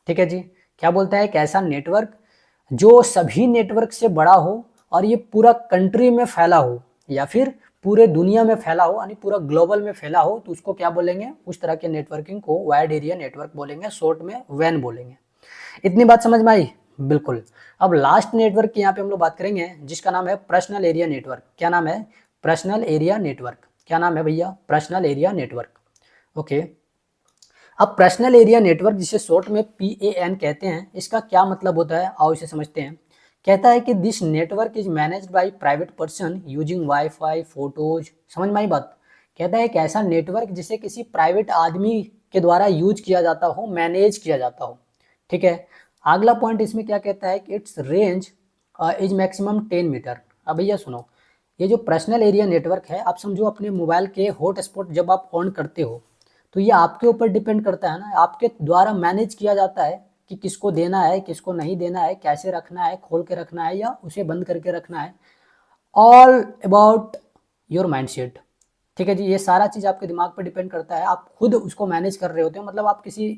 S1: ठीक है जी, क्या बोलता है, एक ऐसा नेटवर्क जो सभी नेटवर्क से बड़ा हो और ये पूरा कंट्री में फैला हो या फिर पूरे दुनिया में फैला हो, यानी पूरा ग्लोबल में फैला हो, तो उसको क्या बोलेंगे, उस तरह के नेटवर्किंग को वाइड एरिया नेटवर्क बोलेंगे, शॉर्ट में वैन बोलेंगे। इतनी बात समझ में आई, बिल्कुल। अब लास्ट नेटवर्क की यहाँ पे हम लोग बात करेंगे जिसका नाम है पर्सनल एरिया नेटवर्क। क्या नाम है, पर्सनल एरिया नेटवर्क। क्या नाम है भैया, पर्सनल एरिया नेटवर्क। ओके, अब पर्सनल एरिया नेटवर्क जिसे शॉर्ट में PAN कहते हैं, इसका क्या मतलब होता है, आओ इसे समझते हैं। कहता है कि this network is managed by private person using wifi, photos. समझ में आई बात। कहता है एक ऐसा नेटवर्क जिसे किसी प्राइवेट आदमी के द्वारा यूज किया जाता हो, मैनेज किया जाता हो। ठीक है, अगला पॉइंट इसमें क्या कहता है कि its range is maximum 10 metre. अब भैया सुनो, ये जो पर्सनल एरिया नेटवर्क है, आप समझो अपने मोबाइल के हॉटस्पॉट जब आप ऑन करते हो तो ये आपके ऊपर डिपेंड करता है ना, आपके द्वारा मैनेज किया जाता है कि किसको देना है, किसको नहीं देना है, कैसे रखना है, खोल के रखना है या उसे बंद करके रखना है। All about your mindset. ठीक है जी, ये सारा चीज़ आपके दिमाग पर डिपेंड करता है, आप खुद उसको मैनेज कर रहे होते हो, मतलब आप किसी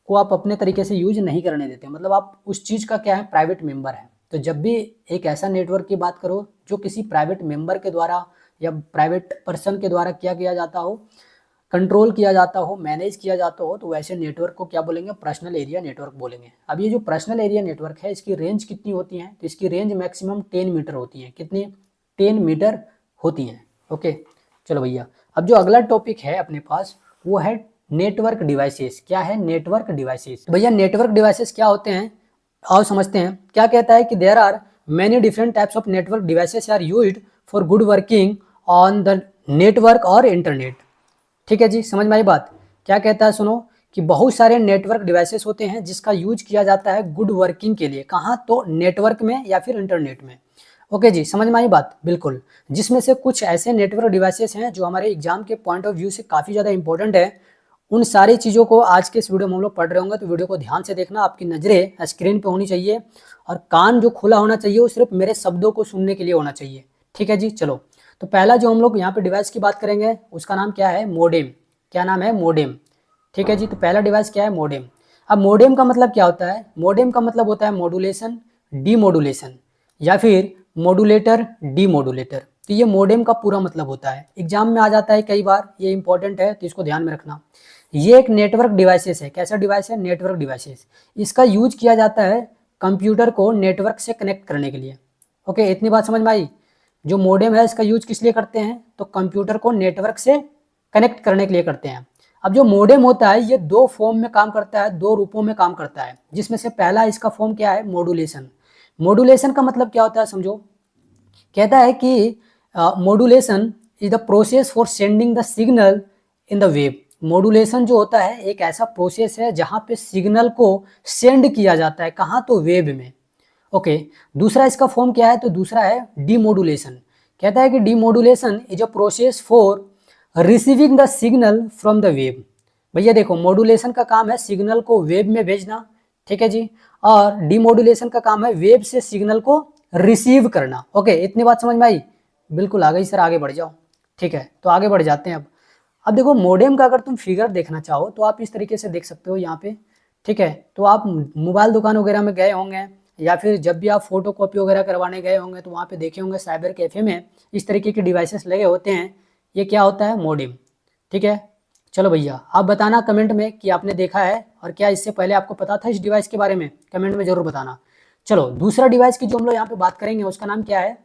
S1: को आप अपने तरीके से यूज नहीं करने देते, मतलब आप उस चीज़ का क्या है, प्राइवेट मेंबर है। तो जब भी एक ऐसा नेटवर्क की बात करो जो किसी प्राइवेट मेंबर के द्वारा या प्राइवेट पर्सन के द्वारा क्या किया जाता हो, कंट्रोल किया जाता हो, मैनेज किया जाता हो, तो वैसे नेटवर्क को क्या बोलेंगे, पर्सनल एरिया नेटवर्क बोलेंगे। अब ये जो पर्सनल एरिया नेटवर्क है इसकी रेंज कितनी होती है, तो इसकी रेंज मैक्सिमम 10 मीटर होती है। कितनी, 10 मीटर होती हैं। ओके, चलो भैया, अब जो अगला टॉपिक है अपने पास वो है नेटवर्क डिवाइसेस। क्या है, नेटवर्क डिवाइसेस। भैया नेटवर्क डिवाइसेस क्या होते हैं, आओ समझते हैं। क्या कहता है कि there are many different types of network devices are used for good working on the network और इंटरनेट। ठीक है जी, समझ में आई बात। क्या कहता है, सुनो कि बहुत सारे नेटवर्क डिवाइसेस होते हैं जिसका यूज किया जाता है गुड वर्किंग के लिए। कहाँ, तो नेटवर्क में या फिर इंटरनेट में। ओके जी, समझ में आई बात, बिल्कुल। जिसमें से कुछ ऐसे नेटवर्क डिवाइसेस हैं जो हमारे एग्जाम के पॉइंट ऑफ व्यू से काफ़ी ज़्यादा इंपॉर्टेंट है। उन सारी चीज़ों को आज के इस वीडियो में हम लोग पढ़ रहे होंगे, तो वीडियो को ध्यान से देखना। आपकी नज़रें स्क्रीन पे होनी चाहिए और कान जो खुला होना चाहिए वो सिर्फ मेरे शब्दों को सुनने के लिए होना चाहिए। ठीक है जी, चलो। तो पहला जो हम लोग यहाँ पे डिवाइस की बात करेंगे उसका नाम क्या है, मोडेम। क्या नाम है, मोडेम। ठीक है जी, तो पहला डिवाइस क्या है, मोडेम। अब मोडेम का मतलब क्या होता है, मोडेम का मतलब होता है मॉड्यूलेशन, डीमॉड्यूलेशन या फिर मॉड्यूलेटर, डीमॉड्यूलेटर। तो ये मॉडेम का पूरा मतलब होता है। एग्जाम में आ जाता है कई बार, ये इंपॉर्टेंट है तो इसको ध्यान में रखना। ये एक नेटवर्क डिवाइसेस है। कैसा डिवाइस है? Network devices. इसका यूज किया जाता है कंप्यूटर को नेटवर्क से कनेक्ट करने के लिए। ओके, इतनी बात समझ में आई। जो मॉडेम है इसका यूज किस लिए करते हैं? तो कंप्यूटर को नेटवर्क से कनेक्ट करने के लिए करते हैं। अब जो मॉडेम होता है ये दो फॉर्म में काम करता है, दो रूपों में काम करता है, जिसमें से पहला इसका फॉर्म क्या है? मॉड्यूलेशन। मॉड्यूलेशन का मतलब क्या होता है समझो। कहता है कि modulation is the process for sending the signal in the wave. Modulation जो होता है एक ऐसा प्रोसेस है जहां पे सिग्नल को सेंड किया जाता है। कहाँ? तो वेव में। ओके, दूसरा इसका फॉर्म क्या है? तो दूसरा है डीमोडुलेशन। कहता है कि demodulation is a process for receiving the signal from the wave. भैया देखो, मॉड्यूलेशन का काम है सिग्नल को वेव में भेजना, ठीक है जी, और डीमोडुलेशन का काम है वेव से सिग्नल को रिसीव करना। ओके, इतनी बात समझ में आई? बिल्कुल आ गई सर, आगे बढ़ जाओ। ठीक है, तो आगे बढ़ जाते हैं। अब देखो मॉडेम का अगर तुम फिगर देखना चाहो तो आप इस तरीके से देख सकते हो यहाँ पे। ठीक है, तो आप मोबाइल दुकान वगैरह में गए होंगे या फिर जब भी आप फोटो कॉपी वगैरह करवाने गए होंगे तो वहाँ पे देखे होंगे साइबर कैफे में इस तरीके के डिवाइसेस लगे होते हैं। ये क्या होता है? मॉडेम। ठीक है, चलो भैया आप बताना कमेंट में कि आपने देखा है और क्या इससे पहले आपको पता था इस डिवाइस के बारे में, कमेंट में जरूर बताना। चलो दूसरा डिवाइस की जो हम लोग यहाँ पे बात करेंगे उसका नाम क्या है?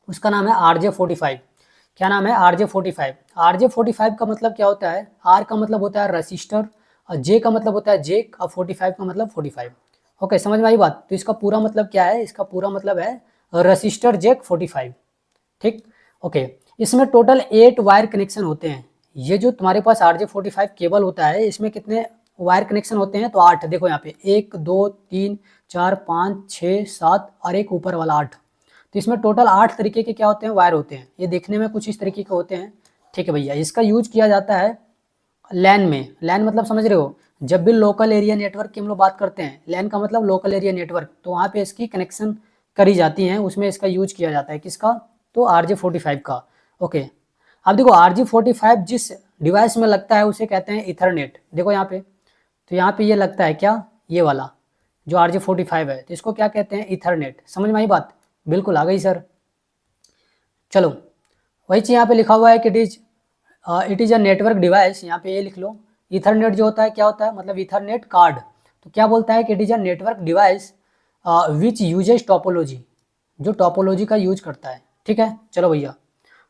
S1: उसका नाम है RJ45। क्या नाम है? RJ45। RJ45 का मतलब क्या होता है? R का मतलब होता है रजिस्टर, और J का मतलब होता है जेक, और 45 का मतलब 45। ओके, समझ में आई बात? तो इसका पूरा मतलब क्या है? इसका पूरा मतलब है रजिस्टर जेक 45। ठीक, ओके। इसमें टोटल 8 वायर कनेक्शन होते हैं। ये जो तुम्हारे पास RJ45 केबल होता है इसमें कितने वायर कनेक्शन होते हैं? तो 8। देखो यहाँ पे 1 2 3 4 5 6 7 और एक ऊपर वाला 8। तो इसमें टोटल 8 तरीके के क्या होते हैं? वायर होते हैं। ये देखने में कुछ इस तरीके के होते हैं। ठीक है भैया, इसका यूज किया जाता है लैन में। लैन मतलब समझ रहे हो? जब भी लोकल एरिया नेटवर्क की हम लोग बात करते हैं, लैन का मतलब लोकल एरिया नेटवर्क, तो वहाँ पे इसकी कनेक्शन करी जाती हैं, उसमें इसका यूज किया जाता है। किसका? तो RJ45 का। ओके, अब देखो RJ45 जिस डिवाइस में लगता है उसे कहते हैं इथरनेट। देखो यहाँ पे, तो यहाँ पे ये लगता है क्या? ये वाला जो RJ45 है, तो इसको क्या कहते हैं? इथरनेट। समझ में आई बात? बिल्कुल आ गई सर। चलो वही चीज़ यहाँ पे लिखा हुआ है कि it is a network device. यहाँ पे ये लिख लो। इथरनेट जो होता है क्या होता है? मतलब इथरनेट कार्ड। तो क्या बोलता है कि it is a network device which uses topology, जो टोपोलॉजी का यूज करता है। ठीक है, चलो भैया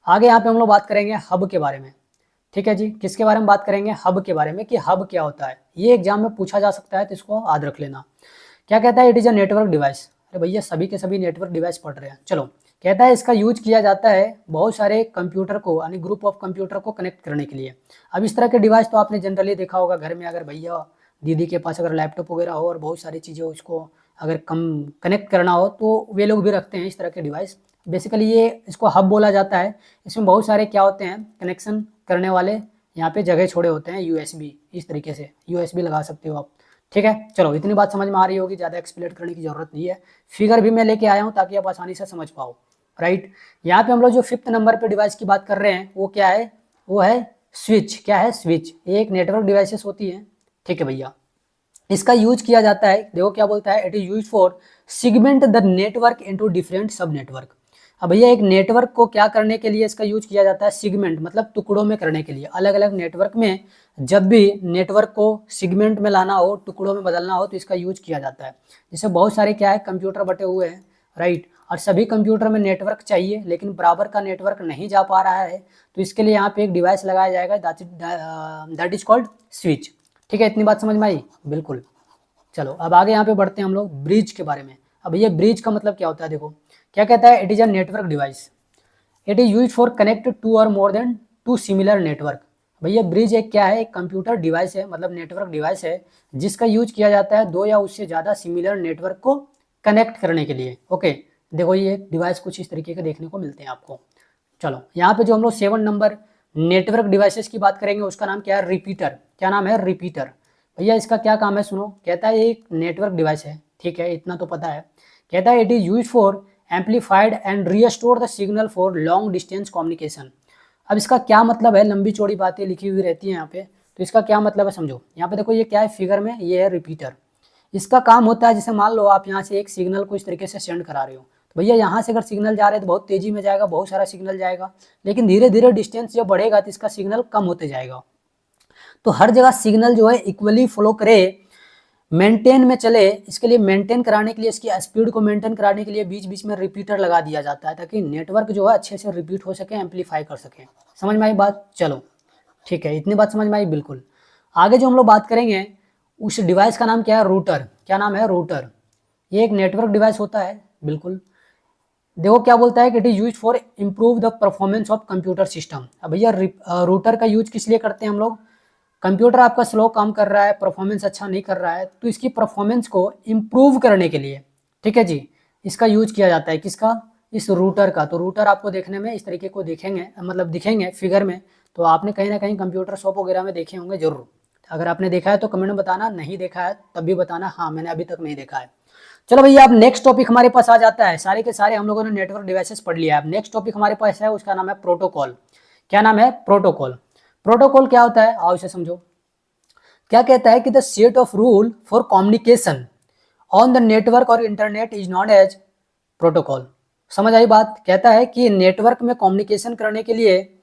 S1: आगे यहाँ पे हम लोग बात करेंगे हब के बारे में। ठीक है जी, किसके बारे में बात करेंगे? हब के बारे में, कि हब क्या होता है। ये एग्जाम में पूछा जा सकता है तो इसको याद रख लेना। क्या कहता है? It is a network device. अरे भैया सभी के सभी नेटवर्क डिवाइस पढ़ रहे हैं। चलो, कहता है इसका यूज किया जाता है बहुत सारे कंप्यूटर को, यानी ग्रुप ऑफ कंप्यूटर को कनेक्ट करने के लिए। अब इस तरह के डिवाइस तो आपने जनरली देखा होगा घर में, अगर भैया दीदी के पास अगर लैपटॉप वगैरह हो और बहुत सारी चीज़ें उसको अगर कम कनेक्ट करना हो तो वे लोग भी रखते हैं इस तरह के डिवाइस। बेसिकली ये इसको हब बोला जाता है। इसमें बहुत सारे क्या होते हैं? कनेक्शन करने वाले यहाँ पे जगह छोड़े होते हैं। USB, इस तरीके से USB लगा सकते हो आप। ठीक है, चलो इतनी बात समझ में आ रही होगी, ज़्यादा एक्सप्लेन करने की जरूरत नहीं है। फिगर भी मैं लेके आया हूँ ताकि आप आसानी से समझ पाओ। राइट, यहाँ पे हम लोग जो 5th नंबर पे डिवाइस की बात कर रहे हैं वो क्या है? वो है स्विच। क्या है? स्विच। एक नेटवर्क डिवाइसेस होती है। ठीक है भैया, इसका यूज किया जाता है, देखो क्या बोलता है? It is use for segment the network into different sub network. अब भैया एक नेटवर्क को क्या करने के लिए इसका यूज किया जाता है? सिगमेंट मतलब टुकड़ों में करने के लिए। अलग अलग नेटवर्क में जब भी नेटवर्क को सिगमेंट में लाना हो, टुकड़ों में बदलना हो, तो इसका यूज किया जाता है। जैसे बहुत सारे क्या है? कंप्यूटर बटे हुए हैं, राइट, और सभी कंप्यूटर में नेटवर्क चाहिए लेकिन बराबर का नेटवर्क नहीं जा पा रहा है, तो इसके लिए यहाँ पे एक डिवाइस लगाया जाएगा, दैट इज कॉल्ड स्विच। ठीक है, इतनी बात समझ में आई? बिल्कुल। चलो अब आगे यहाँ पे बढ़ते हैं हम लोग ब्रिज के बारे में। अब ये ब्रिज का मतलब क्या होता है? देखो क्या कहता है? It is a network device. It is use for connect two or more than two similar network. भैया ब्रिज एक क्या है? एक कंप्यूटर डिवाइस है, मतलब नेटवर्क डिवाइस है जिसका यूज किया जाता है दो या उससे ज़्यादा सिमिलर नेटवर्क को कनेक्ट करने के लिए। ओके, देखो ये डिवाइस कुछ इस तरीके के देखने को मिलते हैं आपको। चलो यहाँ पे जो हम लोग 7 नंबर नेटवर्क डिवाइसेस की बात करेंगे उसका नाम क्या है? रिपीटर। क्या नाम है? रिपीटर। भैया इसका क्या काम है? सुनो, कहता है एक नेटवर्क डिवाइस है, ठीक है, इतना तो पता है। कहता है it is use for amplified and restore the signal for long distance communication. अब इसका क्या मतलब है? लंबी चौड़ी बातें लिखी हुई रहती हैं यहाँ पे, तो इसका क्या मतलब है समझो। यहाँ पे देखो ये क्या है फिगर में? ये है रिपीटर। इसका काम होता है, जैसे मान लो आप यहाँ से एक सिग्नल को इस तरीके से सेंड करा रहे हो, तो भैया यहाँ से अगर सिग्नल जा रहे हैं तो बहुत तेजी में जाएगा, बहुत सारा सिग्नल जाएगा, लेकिन धीरे धीरे डिस्टेंस जब बढ़ेगा तो इसका सिग्नल कम होते जाएगा। तो हर जगह सिग्नल जो है इक्वली फ्लो करे, मेंटेन में चले, इसके लिए मेंटेन कराने के लिए, इसकी स्पीड को मेंटेन कराने के लिए बीच बीच में रिपीटर लगा दिया जाता है, ताकि नेटवर्क जो है अच्छे से रिपीट हो सके, एम्पलीफाई कर सके। समझ में आई बात? चलो ठीक है, इतनी बात समझ में आई। बिल्कुल। आगे जो हम लोग बात करेंगे उस डिवाइस का नाम क्या है? रूटर। क्या नाम है? रूटर। ये एक नेटवर्क डिवाइस होता है। बिल्कुल। देखो क्या बोलता है कि it is use for improve the performance of computer system. अब भैया रूटर का यूज किस लिए करते हैं हम लोग? कंप्यूटर आपका स्लो काम कर रहा है, परफॉर्मेंस अच्छा नहीं कर रहा है, तो इसकी परफॉर्मेंस को इम्प्रूव करने के लिए, ठीक है जी, इसका यूज किया जाता है। किसका? इस रूटर का। तो रूटर आपको देखने में इस तरीके को देखेंगे, मतलब दिखेंगे फिगर में, तो आपने कहीं ना कहीं कंप्यूटर शॉप वगैरह में देखे होंगे जरूर। अगर आपने देखा है तो कमेंट में बताना, नहीं देखा है तब भी बताना हाँ मैंने अभी तक नहीं देखा है। चलो भैया, अब नेक्स्ट टॉपिक हमारे पास आ जाता है। सारे के सारे हम लोगों ने नेटवर्क डिवाइसेस पढ़ लिया है। अब नेक्स्ट टॉपिक हमारे पास है, उसका नाम है प्रोटोकॉल। क्या नाम है? प्रोटोकॉल। प्रोटोकॉल क्या होता है आओ इसे समझो। क्या कहता है कि the set of rule for communication on the network और internet is known as protocol. समझ आई बात? कहता है कि नेटवर्क में कम्युनिकेशन करने के लिए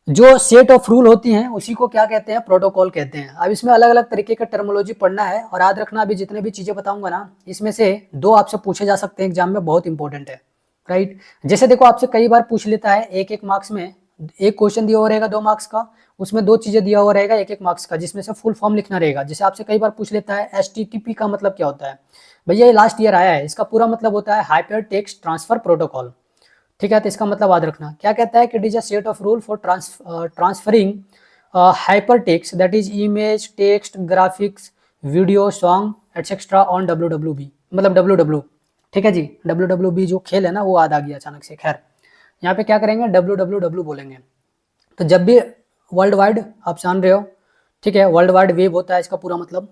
S1: जो सेट ऑफ रूल होती हैं उसी को क्या कहते हैं? प्रोटोकॉल कहते हैं। अब इसमें अलग अलग तरीके का टर्मोलॉजी पढ़ना है, और याद रखना अभी जितने भी चीजें बताऊंगा ना, इसमें से दो आपसे पूछे जा सकते हैं एग्जाम में, बहुत इंपॉर्टेंट है। राइट? जैसे देखो आपसे कई बार पूछ लेता है, एक एक मार्क्स में एक क्वेश्चन दिया हुआ रहेगा 2 मार्क्स का, उसमें 2 चीजें दिया हुआ रहेगा 1 1 मार्क्स का, जिसमें से फुल फॉर्म लिखना रहेगा। जैसे आपसे कई बार पूछ लेता है HTTP का मतलब क्या होता है? भैया ये लास्ट ईयर आया है, इसका पूरा मतलब होता है हाइपर टेक्स्ट ट्रांसफर प्रोटोकॉल। ठीक है, तो इसका मतलब याद रखना। क्या कहता है कि it is a set of rule for transferring hyper text, that is image, text, graphics, video, song etcetera on WWB, मतलब WW। ठीक है जी, WWB जो खेल है ना वो याद आ गया अचानक से। खैर यहाँ पे क्या करेंगे? WWW बोलेंगे। तो जब भी वर्ल्ड वाइड, आप जान रहे हो, ठीक है, वर्ल्ड वाइड वेब होता है इसका पूरा मतलब।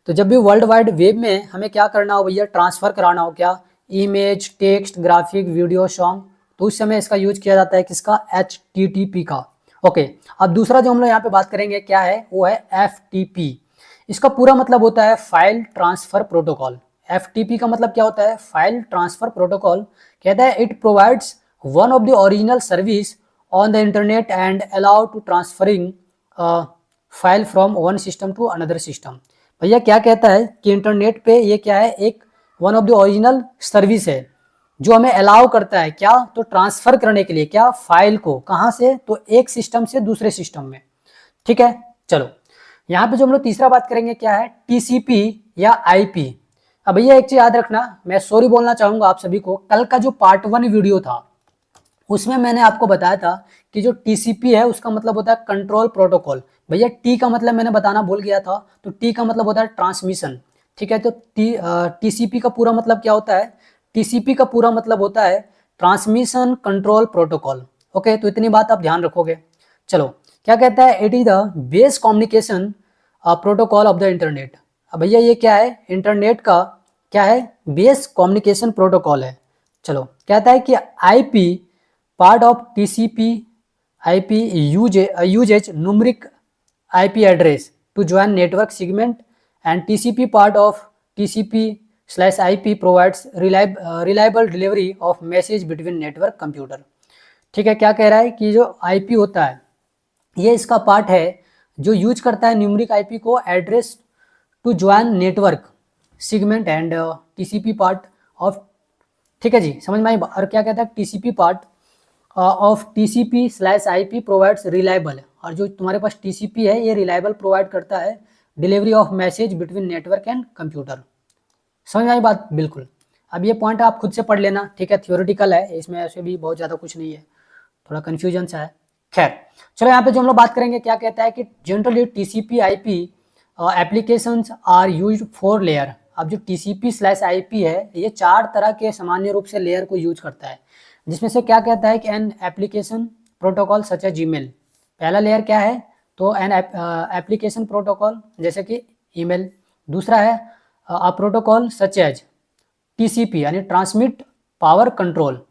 S1: तो जब भी वर्ल्ड वाइड वेब में हमें क्या करना हो भैया? ट्रांसफर कराना हो क्या? Image, text, graphic, video, song, तो उस समय इसका यूज किया जाता है किसका? HTTP का। ओके। अब दूसरा जो हम लोग यहाँ पे बात करेंगे क्या है, वो है FTP। इसका पूरा मतलब होता है फाइल ट्रांसफर प्रोटोकॉल। FTP का मतलब क्या होता है? File transfer protocol. कहता है it provides one of the original service on the internet and allow to transferring file from one system to another system. भैया क्या कहता है कि इंटरनेट पे ये क्या है? एक one of the original service है जो हमें अलाउ करता है क्या? तो ट्रांसफर करने के लिए क्या? फाइल को। कहाँ से? तो एक सिस्टम से दूसरे सिस्टम में। ठीक है, चलो यहाँ पे जो हम लोग तीसरा बात करेंगे क्या है? TCP या IP। अब भैया एक चीज याद रखना, मैं सॉरी बोलना चाहूंगा आप सभी को, कल का जो पार्ट 1 वीडियो था उसमें मैंने आपको बताया था कि जो TCP है उसका मतलब होता है कंट्रोल प्रोटोकॉल। भैया T का मतलब मैंने बताना भूल गया था, तो T का मतलब होता है ट्रांसमिशन। ठीक है, तो TCP का पूरा मतलब क्या होता है? TCP का पूरा मतलब होता है ट्रांसमिशन कंट्रोल प्रोटोकॉल। ओके, तो इतनी बात आप ध्यान रखोगे। चलो क्या कहता है? It is the base communication protocol of the internet. अब भैया ये क्या है? इंटरनेट का क्या है? बेस कम्युनिकेशन प्रोटोकॉल है। चलो कहता है कि IP part of TCP IP uses numeric IP address to join network segment, and TCP part of TCP/IP provides reliable delivery of message between network computer। ठीक है, क्या कह रहा है कि जो IP होता है ये इसका पार्ट है जो यूज करता है न्यूमरिक IP को address to join network segment and TCP part of. ठीक है जी, समझ में आई? और क्या कहता है? TCP part of TCP/IP provides reliable, और जो तुम्हारे पास TCP है ये रिलायबल प्रोवाइड करता है delivery of message between network and computer. समझ में आई बात? बिल्कुल। अब ये पॉइंट आप खुद से पढ़ लेना, ठीक है, थियोरेटिकल है, इसमें ऐसे भी बहुत ज़्यादा कुछ नहीं है, थोड़ा कन्फ्यूजन सा है। खैर चलो यहाँ पे जो हम लोग बात करेंगे क्या कहता है कि generally TCP/IP applications are used for layer. अब जो TCP/IP है ये 4 तरह के सामान्य रूप से लेयर को यूज करता है, जिसमें से क्या कहता है कि एन एप्लीकेशन प्रोटोकॉल सच है जीमेल। पहला लेयर क्या है? तो एन एप्लीकेशन प्रोटोकॉल जैसे कि ईमेल। दूसरा है प्रोटोकॉल सच एज TCP यानी ट्रांसमिट पावर कंट्रोल।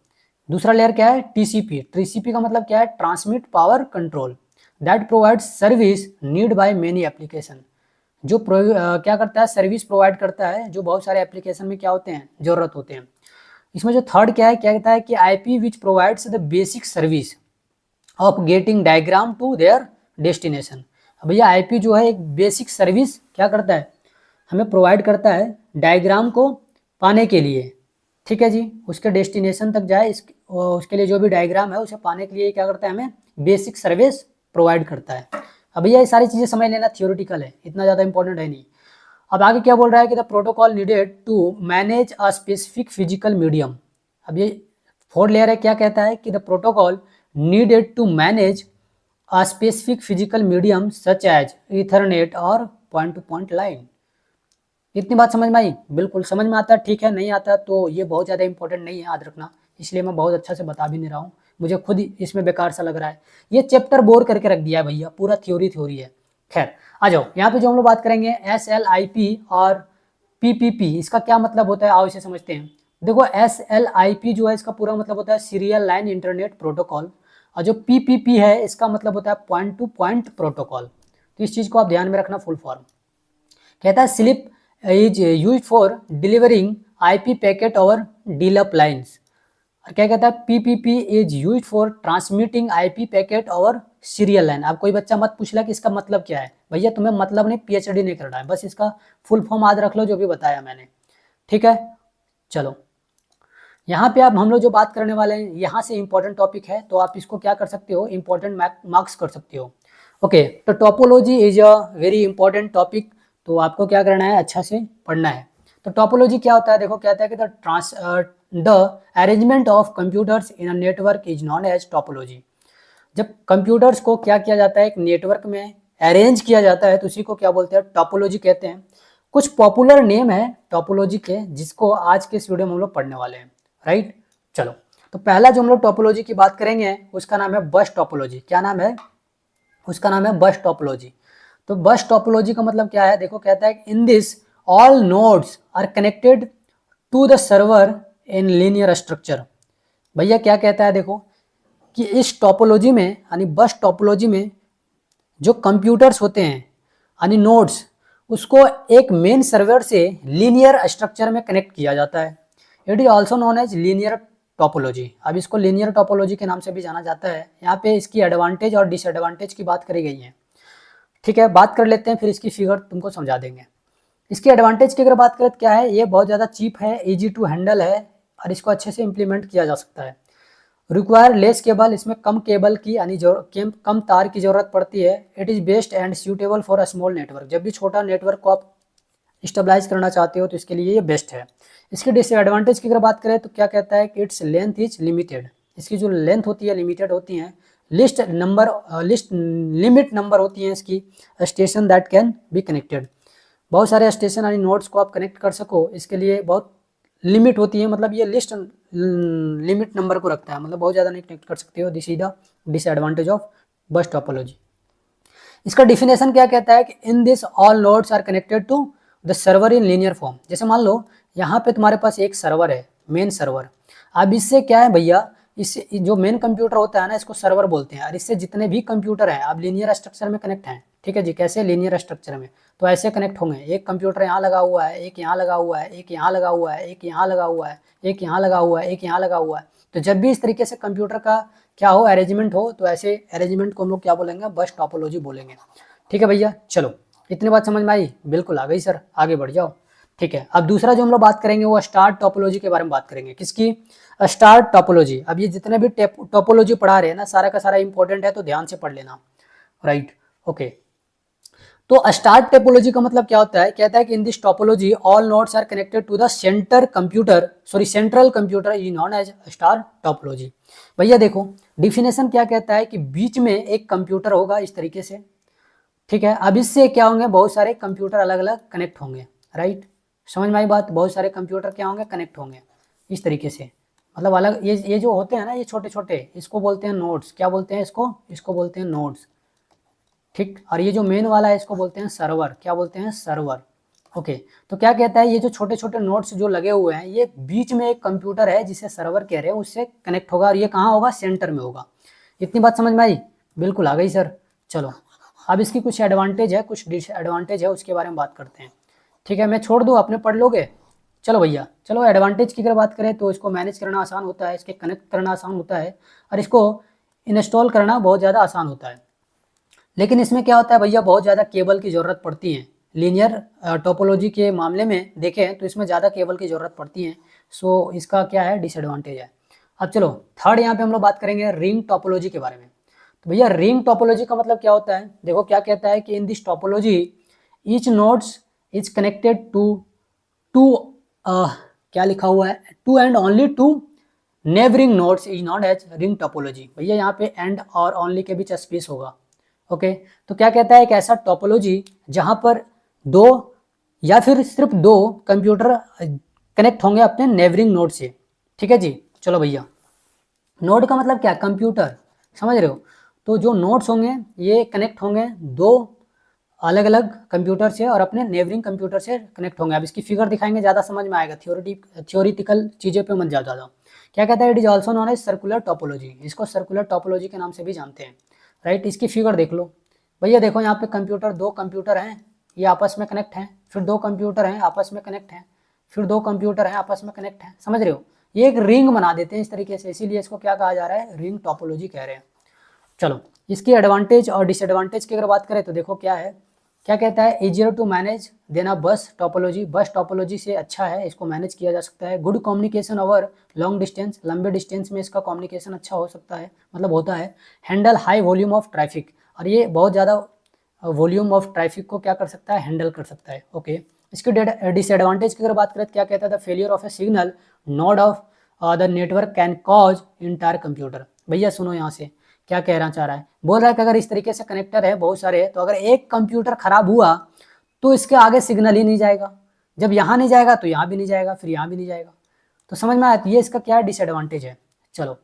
S1: दूसरा लेयर क्या है? TCP का मतलब क्या है? Transmit power control that provides service need by many application. जो क्या करता है? सर्विस प्रोवाइड करता है जो बहुत सारे एप्लीकेशन में क्या होते हैं? जरूरत होते हैं। इसमें जो थर्ड क्या है, क्या कहता है कि IP which provides the basic service of getting diagram to their destination. भैया आईपी जो है एक बेसिक सर्विस क्या करता है, हमें प्रोवाइड करता है डायग्राम को पाने के लिए, ठीक है जी, उसके डेस्टिनेशन तक जाए उसके लिए जो भी डायग्राम है उसे पाने के लिए क्या करता है, हमें बेसिक सर्विस प्रोवाइड करता है। अब भैया ये सारी चीज़ें समझ लेना, थियोरिटिकल है, इतना ज़्यादा इंपॉर्टेंट है नहीं। अब आगे क्या बोल रहा है कि the protocol needed to manage a specific physical medium. अब ये फोर्थ लेयर है, क्या कहता है कि the protocol needed to manage a specific physical medium such as ethernet और पॉइंट टू पॉइंट लाइन। इतनी बात समझ में आई? बिल्कुल समझ में आता है, ठीक है, नहीं आता तो ये बहुत ज़्यादा इंपॉर्टेंट नहीं है, याद रखना, इसलिए मैं बहुत अच्छा से बता भी नहीं रहा हूँ, मुझे खुद ही इसमें बेकार सा लग रहा है। ये चैप्टर बोर करके रख दिया है भैया, पूरा थ्योरी है। खैर आ जाओ, यहाँ पे जो हम लोग बात करेंगे SLIP और PPP, इसका क्या मतलब होता है, आओ इसे समझते हैं। देखो SLIP जो है इसका पूरा मतलब होता है सीरियल लाइन इंटरनेट प्रोटोकॉल, और जो PPP है इसका मतलब होता है पॉइंट टू पॉइंट प्रोटोकॉल। तो इस चीज़ को आप ध्यान में रखना, फुल फॉर्म कहता है SLIP is use for delivering IP packet over dial up lines. और क्या कहता है, PPP is use for transmitting IP packet over serial line. अब कोई बच्चा मत पूछ ला कि इसका मतलब क्या है, भैया तुम्हें मतलब नहीं, PhD नहीं करना है, बस इसका फुल फॉर्म याद रख लो जो भी बताया मैंने, ठीक है। चलो यहाँ पे आप हम लोग जो बात करने वाले हैं यहाँ से इंपॉर्टेंट टॉपिक है, तो आप इसको क्या कर सकते हो, इंपॉर्टेंट मार्क्स कर सकते हो। ओके, तो topology is a very important topic, तो आपको क्या करना है, अच्छा से पढ़ना है। तो टोपोलॉजी क्या होता है, देखो कहता है कि the arrangement of computers in a network is known as topology. जब कंप्यूटर्स को क्या किया जाता है, एक नेटवर्क में अरेंज किया जाता है, तो उसी को क्या बोलते हैं, टोपोलॉजी कहते हैं। कुछ पॉपुलर नेम है टोपोलॉजी के, जिसको आज के इस वीडियो में हम लोग पढ़ने वाले हैं, राइट। चलो, तो पहला जो हम लोग टोपोलॉजी की बात करेंगे उसका नाम है बस टोपोलॉजी। क्या नाम है उसका? नाम है बस टोपोलॉजी। तो बस टोपोलॉजी का मतलब क्या है, देखो कहता है in this all nodes are connected to the server in linear structure. भैया क्या कहता है, देखो कि इस टोपोलॉजी में यानी बस टोपोलॉजी में जो कंप्यूटर्स होते हैं यानी नोड्स, उसको एक मेन सर्वर से लीनियर स्ट्रक्चर में कनेक्ट किया जाता है। It is also known as linear topology. अब इसको लीनियर टोपोलॉजी के नाम से भी जाना जाता है। यहाँ पे इसकी एडवांटेज और डिसएडवांटेज की बात करी गई है, ठीक है, बात कर लेते हैं, फिर इसकी फिगर तुमको समझा देंगे। इसकी एडवांटेज की अगर बात करें तो क्या है, ये बहुत ज़्यादा चीप है, इजी टू हैंडल है, और इसको अच्छे से इम्प्लीमेंट किया जा सकता है। रिक्वायर लेस केबल, इसमें कम केबल की यानी कम तार की जरूरत पड़ती है। It is best and suitable for a small network. जब भी छोटा नेटवर्क को आप स्टेबलाइज करना चाहते हो तो इसके लिए ये बेस्ट है। इसकी डिसएडवांटेज की अगर बात करें तो क्या कहता है कि इट्स लेंथ इज लिमिटेड। इसकी जो लेंथ होती है लिमिटेड होती है। लिस्ट लिमिट नंबर होती है इसकी station that can be connected. बहुत सारे स्टेशन यानी नोड्स को आप कनेक्ट कर सको, इसके लिए बहुत लिमिट होती है, मतलब ये लिस्ट लिमिट नंबर को रखता है, मतलब बहुत ज़्यादा नहीं कनेक्ट कर सकते हो। This is the disadvantage of bus topology. इसका डिफिनेशन क्या कहता है कि in this all nodes are connected to the server in linear form. जैसे मान लो यहाँ पे तुम्हारे पास एक सर्वर है, मेन सर्वर। अब इससे क्या है भैया, इससे जो मेन कंप्यूटर होता है ना, इसको सर्वर बोलते हैं, और इससे जितने भी कंप्यूटर हैं अब लीनियर स्ट्रक्चर में कनेक्ट हैं, ठीक है जी। कैसे? लीनियर स्ट्रक्चर में, तो ऐसे कनेक्ट होंगे। एक कंप्यूटर यहाँ लगा हुआ है, एक यहाँ लगा हुआ है, एक यहाँ लगा हुआ है, एक यहाँ लगा हुआ है, एक यहाँ लगा हुआ है, एक यहाँ लगा हुआ है। तो जब भी इस तरीके से कंप्यूटर का क्या हो, अरेंजमेंट हो, तो ऐसे अरेंजमेंट को हम लोग क्या बोलेंगे, बस टोपोलॉजी बोलेंगे, ठीक है भैया। चलो, इतनी बात समझ में आई? बिल्कुल आ गई सर, आगे बढ़ जाओ, ठीक है। अब दूसरा जो हम लोग बात करेंगे वो स्टार टोपोलॉजी के बारे में बात करेंगे। किसकी? Star topology. अब ये जितने भी टोपोलॉजी पढ़ा रहे हैं ना, सारा का सारा इंपॉर्टेंट है, तो ध्यान से पढ़ लेना, राइट, ओके। तो स्टार टोपोलॉजी का मतलब क्या होता है, कहता है कि in this topology all nodes are connected to the central computer is known as star topology. भैया देखो डिफिनेशन क्या कहता है कि बीच में एक कंप्यूटर होगा इस तरीके से, ठीक है। अब इससे क्या होंगे, बहुत सारे कंप्यूटर अलग अलग कनेक्ट होंगे, राइट। समझ में आई बात? बहुत सारे कंप्यूटर क्या होंगे, कनेक्ट होंगे इस तरीके से, मतलब अलग ये जो होते हैं ना, ये छोटे छोटे, इसको बोलते हैं नोड्स। क्या बोलते हैं इसको बोलते हैं नोड्स, ठीक। और ये जो मेन वाला है इसको बोलते हैं सर्वर। क्या बोलते हैं? Server, okay. तो क्या कहता है, ये जो छोटे छोटे नोड्स जो लगे हुए हैं, ये बीच में एक कंप्यूटर है जिसे सर्वर कह रहे हैं, उससे कनेक्ट होगा, और ये कहाँ होगा, सेंटर में होगा। इतनी बात समझ में आई? बिल्कुल आ गई सर। चलो, अब इसकी कुछ एडवांटेज है, कुछ डिसएडवांटेज है, उसके बारे में बात करते हैं, ठीक है। मैं छोड़ दूँ, अपने पढ़ लोगे? चलो भैया, चलो एडवांटेज की अगर बात करें तो इसको मैनेज करना आसान होता है, इसके कनेक्ट करना आसान होता है और इसको इंस्टॉल करना बहुत ज़्यादा आसान होता है। लेकिन इसमें क्या होता है भैया, बहुत ज़्यादा केबल की ज़रूरत पड़ती है। लीनियर टोपोलॉजी के मामले में देखें तो इसमें ज़्यादा केबल की ज़रूरत पड़ती है। सो इसका क्या है, डिसएडवांटेज है। अब चलो थर्ड यहाँ पे हम लोग बात करेंगे रिंग टोपोलॉजी के बारे में। तो भैया रिंग टोपोलॉजी का मतलब क्या होता है, देखो क्या कहता है कि in this topology each nodes is connected to two क्या लिखा हुआ है, two and only two neighbouring nodes is not as ring topology. भैया यहाँ पे एंड और ओनली के बीच स्पेस होगा। ओके, तो क्या कहता है, एक ऐसा टोपोलॉजी जहां पर दो या फिर सिर्फ दो कंप्यूटर कनेक्ट होंगे अपने नेबरिंग नोड से। ठीक है जी, चलो भैया, नोड का मतलब क्या, कंप्यूटर, समझ रहे हो। तो जो नोड्स होंगे ये कनेक्ट होंगे दो अलग अलग कंप्यूटर से और अपने नेबरिंग कंप्यूटर से कनेक्ट होंगे। अब इसकी फिगर दिखाएंगे, ज़्यादा समझ में आएगा, थ्योरिटिकल चीज़ों पे मत ज़्यादा। क्या कहता है, it is also known as circular topology, इसको सर्कुलर टोपोलॉजी के नाम से भी जानते हैं। राइट, इसकी फिगर देख लो भैया, देखो यहाँ पे कंप्यूटर, दो कंप्यूटर हैं ये आपस में कनेक्ट हैं, फिर दो कंप्यूटर हैं आपस में कनेक्ट हैं, फिर दो कंप्यूटर हैं आपस में कनेक्ट हैं, समझ रहे हो। ये एक रिंग बना देते हैं इस तरीके से, इसीलिए इसको क्या कहा जा रहा है, रिंग टोपोलॉजी कह रहे हैं। चलो इसकी एडवांटेज और डिसएडवांटेज की अगर बात करें तो देखो क्या है, क्या कहता है, इजियर टू मैनेज देना बस टोपोलॉजी, बस टोपोलॉजी से अच्छा है, इसको मैनेज किया जा सकता है। Good communication over long distance, लंबे डिस्टेंस में इसका कम्युनिकेशन अच्छा हो सकता है, मतलब होता है। Handle high volume of traffic, और ये बहुत ज़्यादा वॉल्यूम ऑफ ट्रैफिक को क्या कर सकता है, हैंडल कर सकता है। ओके, इसकी डिसएडवांटेज की अगर बात करें तो क्या कहता है, the failure of A signal node of the network can cause entire computer. भैया सुनो यहाँ से क्या कहना चाह रहा है, बोल रहा है कि अगर इस तरीके से कनेक्टर है बहुत सारे, तो अगर एक कंप्यूटर खराब हुआ तो इसके आगे सिग्नल ही नहीं जाएगा, जब यहाँ नहीं जाएगा तो यहाँ भी नहीं जाएगा, फिर यहाँ भी नहीं जाएगा। तो समझ में आया, ये इसका क्या डिसएडवांटेज है। चलो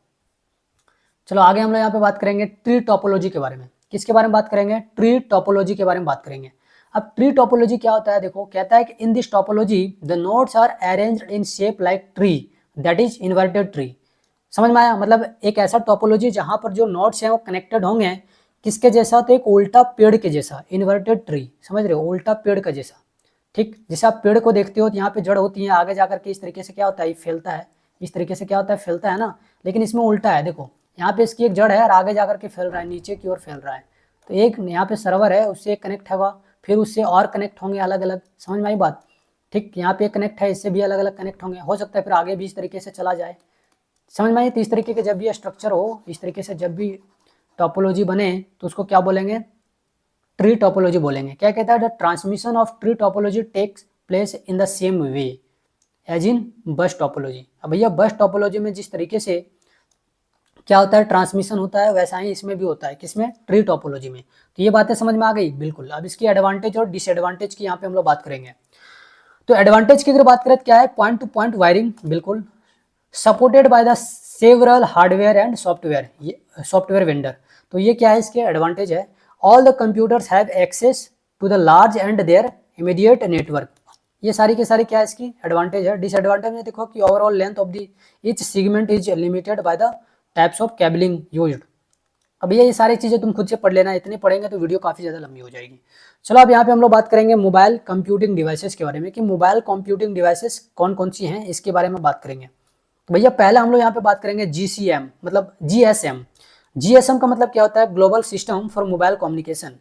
S1: चलो आगे हम लोग यहाँ पे बात करेंगे ट्री टोपोलॉजी के बारे में। किसके बारे में बात करेंगे, ट्री टोपोलॉजी के बारे में बात करेंगे। अब ट्री टोपोलॉजी क्या होता है, देखो कहता है कि in this topology the nodes are arranged in shape like tree, that is inverted tree. समझ में आया, मतलब एक ऐसा टोपोलॉजी जहां पर जो नोड्स हैं वो कनेक्टेड होंगे किसके जैसा, तो एक उल्टा पेड़ के जैसा, इन्वर्टेड ट्री, समझ रहे हो, उल्टा पेड़ का जैसा। ठीक, जैसे आप पेड़ को देखते हो तो यहाँ पे जड़ होती है, आगे जाकर के इस तरीके से क्या होता है, फैलता है, इस तरीके से क्या होता है, फैलता है ना। लेकिन इसमें उल्टा है, देखो यहाँ पे इसकी एक जड़ है और आगे जाकर के फैल रहा है, नीचे की ओर फैल रहा है। तो एक यहाँ पे सर्वर है, उससे कनेक्ट होगा, फिर उससे और कनेक्ट होंगे अलग अलग, समझ में आई बात। ठीक, यहाँ पे कनेक्ट है, इससे भी अलग अलग कनेक्ट होंगे, हो सकता है फिर आगे भी इस तरीके से चला जाए, समझ में आई। तो इस तरीके के जब भी स्ट्रक्चर हो, इस तरीके से जब भी टोपोलॉजी बने तो उसको क्या बोलेंगे, ट्री टोपोलॉजी बोलेंगे। क्या कहता है, the transmission of tree topology takes place in the same way as in bus topology. अब भैया बस टोपोलॉजी में जिस तरीके से क्या होता है, ट्रांसमिशन होता है, वैसा ही इसमें भी होता है, किसमें, ट्री टोपोलॉजी में। तो ये बातें समझ में आ गई, बिल्कुल। अब इसकी एडवांटेज और डिसएडवांटेज की यहाँ पे हम लोग बात करेंगे। तो एडवांटेज की अगर बात करें तो क्या है, पॉइंट टू पॉइंट वायरिंग, बिल्कुल supported by the several hardware and software, ये सॉफ्टवेयर वेंडर। तो ये क्या है, इसके एडवांटेज है, all the computers have access to the large and their immediate network. ये सारी के सारी क्या है, इसकी एडवांटेज है। डिसएडवांटेज में देखो कि overall length of the each segment is limited by the types of cabling used. अब ये सारी चीज़ें तुम खुद से पढ़ लेना, इतने पढ़ेंगे तो वीडियो काफ़ी ज़्यादा लंबी हो जाएगी। चलो अब यहाँ पे हम लोग बात करेंगे मोबाइल कंप्यूटिंग डिवाइसेस के बारे में, कि मोबाइल कंप्यूटिंग डिवाइसेस कौन कौन सी हैं, इसके बारे में बात करेंगे। तो भैया पहला हम लोग यहाँ पे बात करेंगे GCM, मतलब GSM। GSM का मतलब क्या होता है, global system for mobile communication.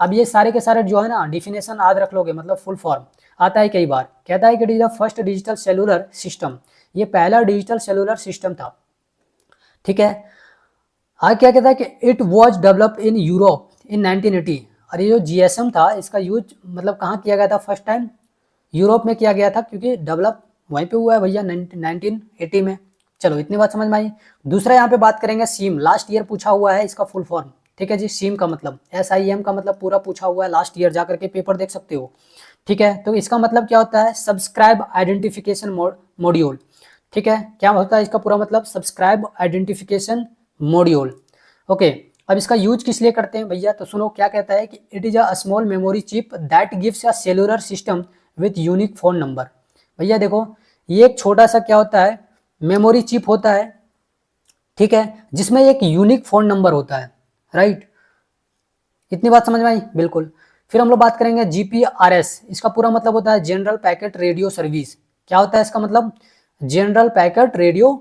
S1: अब ये सारे के सारे जो है ना, डिफिनेशन याद रख लोगे, मतलब फुल फॉर्म आता है कई बार। कहता है कि it is the first digital cellular system, ये पहला डिजिटल सेलुलर सिस्टम था। ठीक है, आगे क्या कहता है कि it was developed in Europe in 1980। और ये जो GSM था इसका यूज मतलब कहाँ किया गया था, फर्स्ट टाइम यूरोप में किया गया था, क्योंकि डेवलप वहीं पे हुआ है भैया 1980 में। चलो इतनी बात समझ में आई। दूसरा यहाँ पे बात करेंगे सिम, लास्ट ईयर पूछा हुआ है इसका फुल फॉर्म। ठीक है जी, सिम का मतलब SIM का मतलब पूरा पूछा हुआ है, लास्ट ईयर जाकर के पेपर देख सकते हो। ठीक है, तो इसका मतलब क्या होता है, सब्सक्राइब आइडेंटिफिकेशन मॉड्यूल। ठीक है, क्या होता है इसका पूरा मतलब, सब्सक्राइब आइडेंटिफिकेशन मॉड्यूल। ओके, अब इसका यूज किस लिए करते हैं भैया, तो सुनो क्या कहता है कि it is a small memory chip that gives a cellular system with unique phone number. भैया देखो ये एक छोटा सा क्या होता है, मेमोरी चिप होता है, ठीक है, जिसमें एक यूनिक फोन नंबर होता है। राइट, इतनी बात समझ में आई, बिल्कुल। फिर हम लोग बात करेंगे GPRS, इसका पूरा मतलब होता है जनरल पैकेट रेडियो सर्विस। क्या होता है इसका मतलब? General packet radio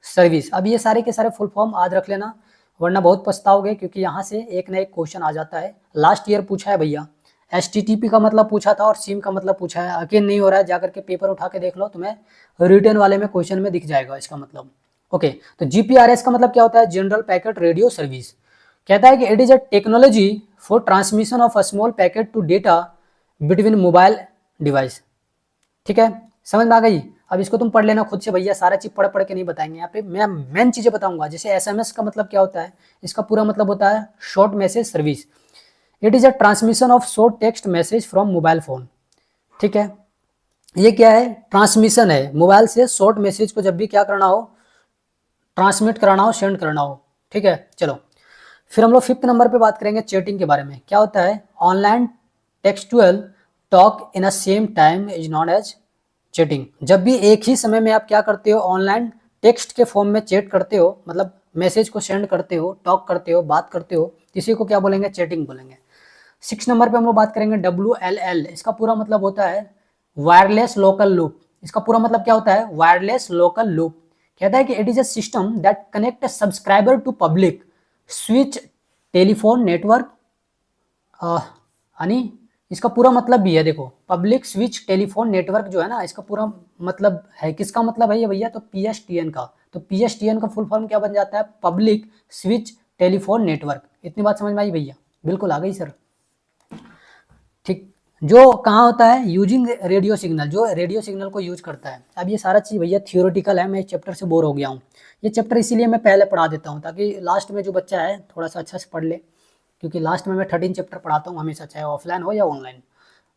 S1: service. अब ये सारे के सारे फुल फॉर्म आज रख लेना, वरना बहुत पछताओगे, क्योंकि यहाँ से एक ना एक क्वेश्चन आ जाता है। लास्ट ईयर पूछा है भैया, HTTP का मतलब पूछा था और सिम का मतलब पूछा है। यकीन नहीं हो रहा है, जाकर के पेपर उठा के देख लो, तुम्हें रिटर्न वाले में क्वेश्चन में दिख जाएगा इसका मतलब। ओके, तो GPRS का मतलब क्या होता है? General packet radio service. कहता है कि it is a technology for transmission of a small packet to data between mobile device. ठीक है, समझ में आ गई? अब इसको तुम पढ़ लेना खुद से भैया, सारा चीज पढ़ पढ़ के नहीं बताएंगे, यहाँ पे मैं मेन चीजें बताऊंगा। जैसे SMS का मतलब क्या होता है? इसका पूरा मतलब होता है short message service. It is a transmission of short text message from mobile phone. ठीक है, ये क्या है? ट्रांसमिशन है, मोबाइल से शॉर्ट मैसेज को जब भी क्या करना हो, ट्रांसमिट कराना हो, सेंड करना हो। ठीक है, चलो फिर हम लोग 5th नंबर पे बात करेंगे चैटिंग के बारे में। क्या होता है? Online textual talk in a same time is known as chatting. जब भी एक ही समय में आप क्या करते हो, ऑनलाइन टेक्स्ट के फॉर्म में चैट करते हो, मतलब मैसेज को सेंड करते हो, टॉक करते हो, बात करते हो, इसी को क्या बोलेंगे? चैटिंग बोलेंगे। 6 नंबर पे हम लोग बात करेंगे WLL। इसका पूरा मतलब होता है वायरलेस लोकल लूप। इसका पूरा मतलब क्या होता है? Wireless local loop. कहता है कि it is a system that connect subscriber to public switch telephone network. यानी इसका पूरा मतलब भी है, देखो, पब्लिक स्विच टेलीफोन नेटवर्क जो है ना, इसका पूरा मतलब है, किसका मतलब है ये भैया? तो PSTN का। तो PSTN का फुल फॉर्म क्या बन जाता है? Public switch telephone network. इतनी बात समझ में आई भैया? बिल्कुल आ गई सर। ठीक, जो कहाँ होता है? यूजिंग रेडियो सिग्नल, जो रेडियो सिग्नल को यूज करता है। अब ये सारा चीज़ भैया थियोरेटिकल है, मैं इस चैप्टर से बोर हो गया हूँ। ये चैप्टर इसीलिए मैं पहले पढ़ा देता हूँ, ताकि लास्ट में जो बच्चा है थोड़ा सा अच्छा से पढ़ ले, क्योंकि लास्ट में मैं 13 चैप्टर पढ़ाता हूँ हमेशा, चाहे ऑफलाइन हो या ऑनलाइन।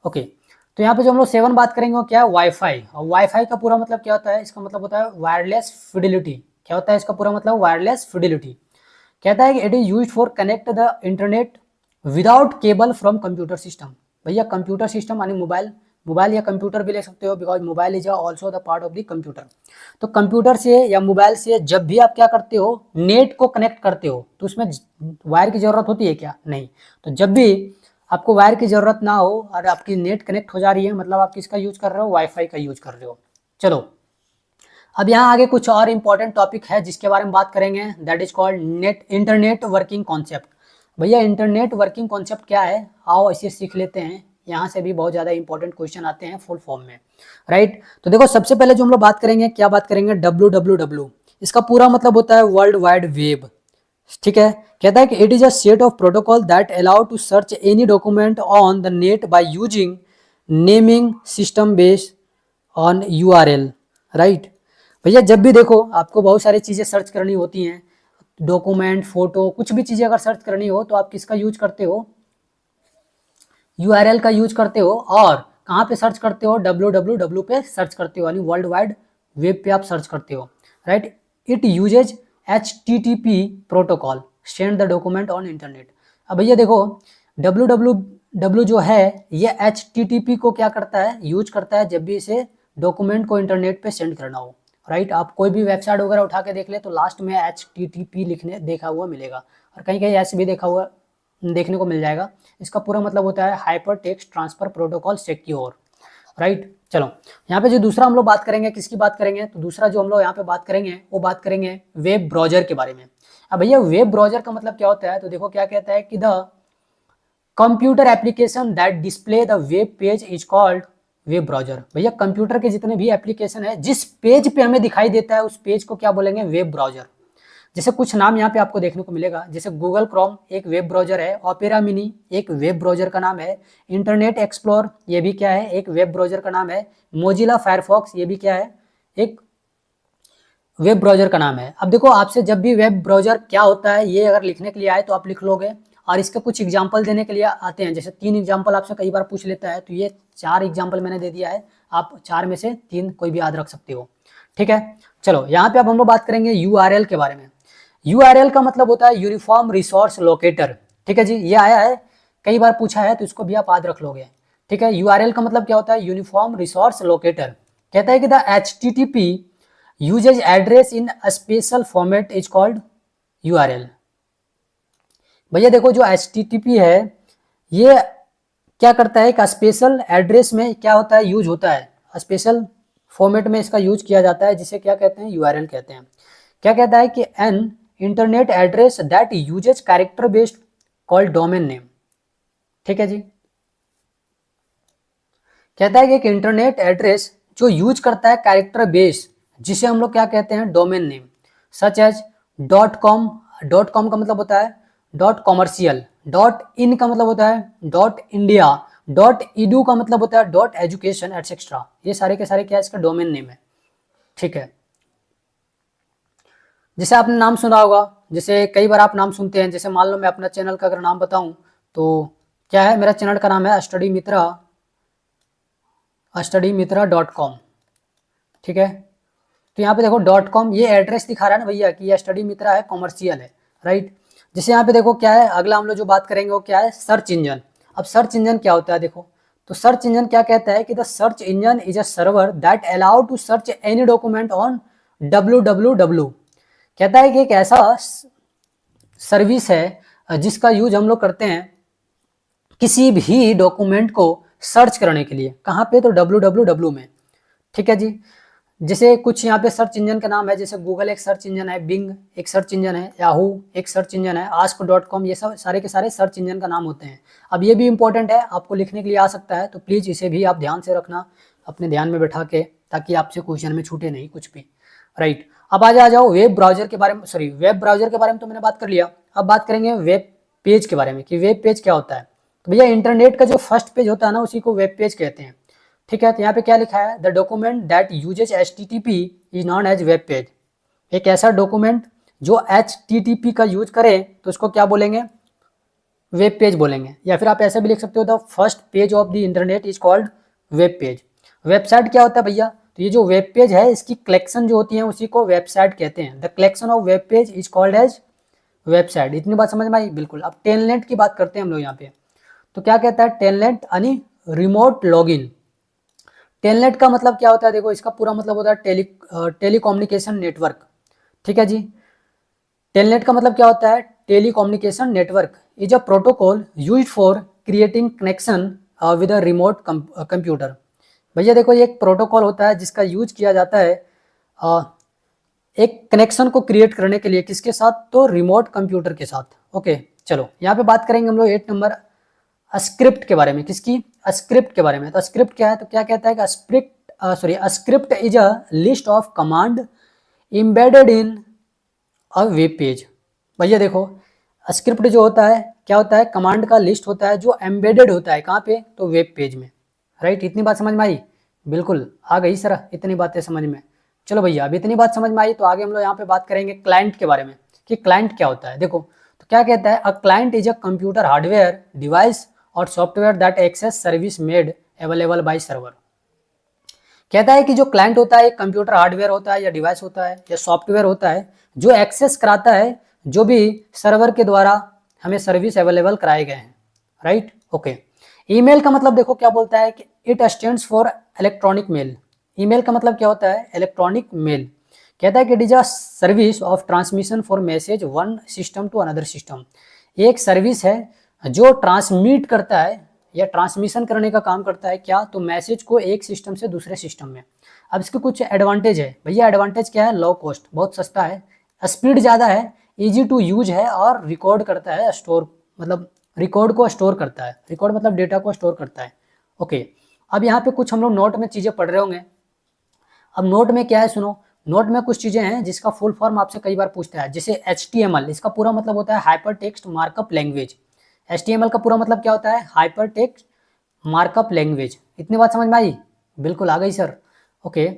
S1: ओके, तो यहाँ पे जो हम लोग 7 बात करेंगे वो क्या है? वाईफाई। और वाईफाई का पूरा मतलब क्या होता है? इसका मतलब होता है वायरलेस फिडिलिटी। क्या होता है इसका पूरा मतलब? Wireless fidelity. कहता है कि it is use for connect the internet without cable from computer system. भैया कंप्यूटर सिस्टम यानी मोबाइल, मोबाइल या कंप्यूटर भी ले सकते हो, because mobile is also the part of the computer. तो कंप्यूटर से या मोबाइल से जब भी आप क्या करते हो, नेट को कनेक्ट करते हो, तो उसमें वायर की जरूरत होती है क्या? नहीं। तो जब भी आपको वायर की जरूरत ना हो और आपकी नेट कनेक्ट हो जा रही है, मतलब आप किसका यूज कर रहे हो? वाईफाई का यूज कर रहे हो। चलो, अब यहाँ आगे कुछ और इंपॉर्टेंट टॉपिक है जिसके बारे में बात करेंगे, that is called net internet working concept. भैया इंटरनेट वर्किंग कॉन्सेप्ट क्या है? आओ इसे सीख लेते हैं। यहाँ से भी बहुत ज़्यादा इंपॉर्टेंट क्वेश्चन आते हैं फुल फॉर्म में, राइट? तो देखो, सबसे पहले जो हम लोग बात करेंगे, क्या बात करेंगे? WWW। इसका पूरा मतलब होता है वर्ल्ड वाइड वेब। ठीक है, कहता है कि it is a set of protocol that allow to search any document on the net by using naming system based on URL, right? भैया जब भी देखो आपको बहुत सारी चीज़ें सर्च करनी होती हैं, डॉक्यूमेंट, फोटो, कुछ भी चीज़ें अगर सर्च करनी हो, तो आप किसका यूज करते हो? URL का यूज करते हो। और कहाँ पे सर्च करते हो? WWW पे सर्च करते हो, यानी वर्ल्ड वाइड वेब पे आप सर्च करते हो, right? It uses HTTP protocol send the document on internet. अब भैया देखो, WWW जो है ये HTTP को क्या करता है? यूज करता है जब भी इसे डॉक्यूमेंट को इंटरनेट पे सेंड करना हो, राइट? आप कोई भी वेबसाइट वगैरह उठा के देख ले तो लास्ट में HTTP लिखने देखा हुआ मिलेगा, और कहीं कहीं ऐसे भी देखा हुआ देखने को मिल जाएगा। इसका पूरा मतलब होता है hyper text transfer protocol secure, right? चलो, यहाँ पे जो दूसरा हम लोग बात करेंगे, किसकी बात करेंगे? तो दूसरा जो हम लोग यहाँ पे बात करेंगे वो बात करेंगे वेब ब्राउजर के बारे में। अब भैया वेब ब्राउजर का मतलब क्या होता है? तो देखो क्या कहता है कि the computer application that display the web page is called web browser. भैया कंप्यूटर के जितने भी एप्लीकेशन है, जिस पेज पे हमें दिखाई देता है, उस पेज को क्या बोलेंगे? Web browser. जैसे कुछ नाम यहाँ पे आपको देखने को मिलेगा, जैसे गूगल क्रोम एक वेब ब्राउजर है, ओपेरा मिनी एक वेब ब्राउजर का नाम है, इंटरनेट एक्सप्लोर ये भी क्या है? एक वेब ब्राउजर का नाम है, मोजिला फायरफॉक्स ये भी क्या है? एक वेब ब्राउजर का नाम है। अब देखो, आपसे जब भी वेब ब्राउजर क्या होता है ये अगर लिखने के लिए आए तो आप लिख लोगे, और इसके कुछ एग्जाम्पल देने के लिए आते हैं, जैसे 3 एग्जाम्पल आपसे कई बार पूछ लेता है, तो ये 4 एग्जाम्पल मैंने दे दिया है, आप 4 में से 3 कोई भी याद रख सकते हो। ठीक है, चलो यहाँ पे अब हम लोग बात करेंगे URL के बारे में। URL का मतलब होता है यूनिफॉर्म रिसोर्स लोकेटर। ठीक है जी, ये आया है, कई बार पूछा है, तो इसको भी आप याद रख लोगे। ठीक है, URL का मतलब क्या होता है? Uniform resource locator. कहता है कि the HTTP uses address in special format is called URL। भैया देखो, जो HTTP है ये क्या करता है? एक स्पेशल एड्रेस में क्या होता है? यूज होता है, स्पेशल फॉर्मेट में इसका यूज किया जाता है, जिसे क्या कहते हैं, यूआरएल कहते हैं। क्या कहता है कि an internet address that usage character based called domain name. ठीक है जी। कहता है कि एक इंटरनेट एड्रेस जो यूज करता है कैरेक्टर बेस, जिसे हम लोग क्या कहते हैं, domain name, such as dot com. Dot com का मतलब होता है डॉट कॉमर्शियल, डॉट इन का मतलब होता है डॉट इंडिया, डॉट इडू का मतलब होता है डॉट एजुकेशन एटसेट्रा। ये सारे के सारे क्या इसका डोमेन नेम है। ठीक है। जैसे आपने नाम सुना होगा, जैसे कई बार आप नाम सुनते हैं, जैसे मान लो मैं अपना चैनल का अगर नाम बताऊं तो क्या है, मेरा चैनल का नाम है studymitraa.com। ठीक है। तो यहाँ पे देखो डॉट कॉम, ये एड्रेस दिखा रहा है ना भैया कि ये स्टडी मित्रा है, कॉमर्शियल है, राइट। जैसे यहाँ पे देखो क्या है, अगला हम लोग जो बात करेंगे वो क्या है, सर्च इंजन। अब सर्च इंजन क्या होता है देखो, तो सर्च इंजन क्या कहता है कि the search engine is a server that allow to search any document on www। कहता है कि एक ऐसा सर्विस है जिसका यूज हम लोग करते हैं किसी भी डॉक्यूमेंट को सर्च करने के लिए। कहाँ पे, तो www में। ठीक है जी। जैसे कुछ यहाँ पे सर्च इंजन का नाम है, जैसे गूगल एक सर्च इंजन है, बिंग एक सर्च इंजन है, याहू एक सर्च इंजन है, ask.com, ये सब सारे के सारे सर्च इंजन का नाम होते हैं। अब ये भी इंपॉर्टेंट है, आपको लिखने के लिए आ सकता है, तो प्लीज़ इसे भी आप ध्यान से रखना अपने ध्यान में बैठा के, ताकि आपसे क्वेश्चन में छूटे नहीं कुछ भी, राइट। अब आ जाओ वेब ब्राउजर के बारे में, सॉरी वेब ब्राउजर के बारे में तो मैंने बात कर लिया। अब बात करेंगे वेब पेज के बारे में कि वेब पेज क्या होता है। तो भैया इंटरनेट का जो फर्स्ट पेज होता है ना, उसी को वेब पेज कहते हैं। ठीक है। तो यहाँ पे क्या लिखा है, the document that uses HTTP is known as web page. एक ऐसा डॉक्यूमेंट जो HTTP का यूज करे तो उसको क्या बोलेंगे, वेब पेज बोलेंगे। या फिर आप ऐसे भी लिख सकते हो, the first page of the internet is called web page. Website क्या होता है भैया, तो ये जो वेब पेज है इसकी कलेक्शन जो होती है उसी को वेबसाइट कहते हैं। The collection of web page is called as website. इतनी बात समझ में आई, बिल्कुल। अब टेलनेट की बात करते हैं हम लोग यहाँ पे। तो क्या कहता है टेलनेट, यानी रिमोट लॉगिन। टेलनेट का मतलब क्या होता है, देखो इसका पूरा मतलब होता है टेलीकम्युनिकेशन नेटवर्क। ठीक है जी। टेलनेट का मतलब क्या होता है, telecommunication network is a protocol used for creating connection with a remote computer. भैया देखो ये एक प्रोटोकॉल होता है जिसका यूज किया जाता है एक कनेक्शन को क्रिएट करने के लिए, किसके साथ, तो रिमोट कंप्यूटर के साथ। ओके चलो यहाँ पे बात करेंगे हम लोग 8 नंबर स्क्रिप्ट के बारे में। किसकी, स्क्रिप्ट के बारे में। तो स्क्रिप्ट क्या है, तो क्या कहता है कि script is a list of command embedded in a web page. भैया देखो स्क्रिप्ट जो होता है क्या होता है, कमांड का लिस्ट होता है जो एम्बेडेड होता है कहाँ पे, तो वेब पेज में, राइट। इतनी बात समझ में आई, बिल्कुल आ गई सर इतनी बातें समझ में। चलो भैया अब इतनी बात समझ में आई, तो आगे हम लोग यहाँ पे बात करेंगे क्लाइंट के बारे में कि क्लाइंट क्या होता है। देखो तो क्या कहता है, a client is a computer hardware device or software that access service made available by server. कहता है कि जो क्लाइंट होता है एक कंप्यूटर हार्डवेयर होता है या डिवाइस होता है या सॉफ्टवेयर होता है जो एक्सेस कराता है जो भी सर्वर के द्वारा हमें सर्विस अवेलेबल कराए गए हैं, राइट। ओके। ईमेल का मतलब देखो क्या बोलता है कि it stands for electronic mail. Email का मतलब क्या होता है, इलेक्ट्रॉनिक मेल। कहता है कि it is a service of transmission for message one system to another system. एक सर्विस है जो ट्रांसमिट करता है या ट्रांसमिशन करने का काम करता है क्या, तो मैसेज को एक सिस्टम से दूसरे सिस्टम में। अब इसके कुछ एडवांटेज है भैया। एडवांटेज क्या है, लो कॉस्ट, बहुत सस्ता है, स्पीड ज़्यादा है, इजी टू यूज है, और रिकॉर्ड करता है, स्टोर मतलब रिकॉर्ड को स्टोर करता है, रिकॉर्ड मतलब डेटा को स्टोर करता है। ओके। अब यहाँ पे कुछ हम लोग नोट में चीज़ें पढ़ रहे होंगे। अब नोट में क्या है सुनो, नोट में कुछ चीज़ें हैं जिसका फुल फॉर्म आपसे कई बार पूछता है। जैसे HTML, इसका पूरा मतलब होता है hyper text markup language. HTML का पूरा मतलब क्या होता है, हाइपर टेक्स्ट मार्कअप लैंग्वेज। इतनी बात समझ में आई, बिल्कुल आ गई सर। ओके।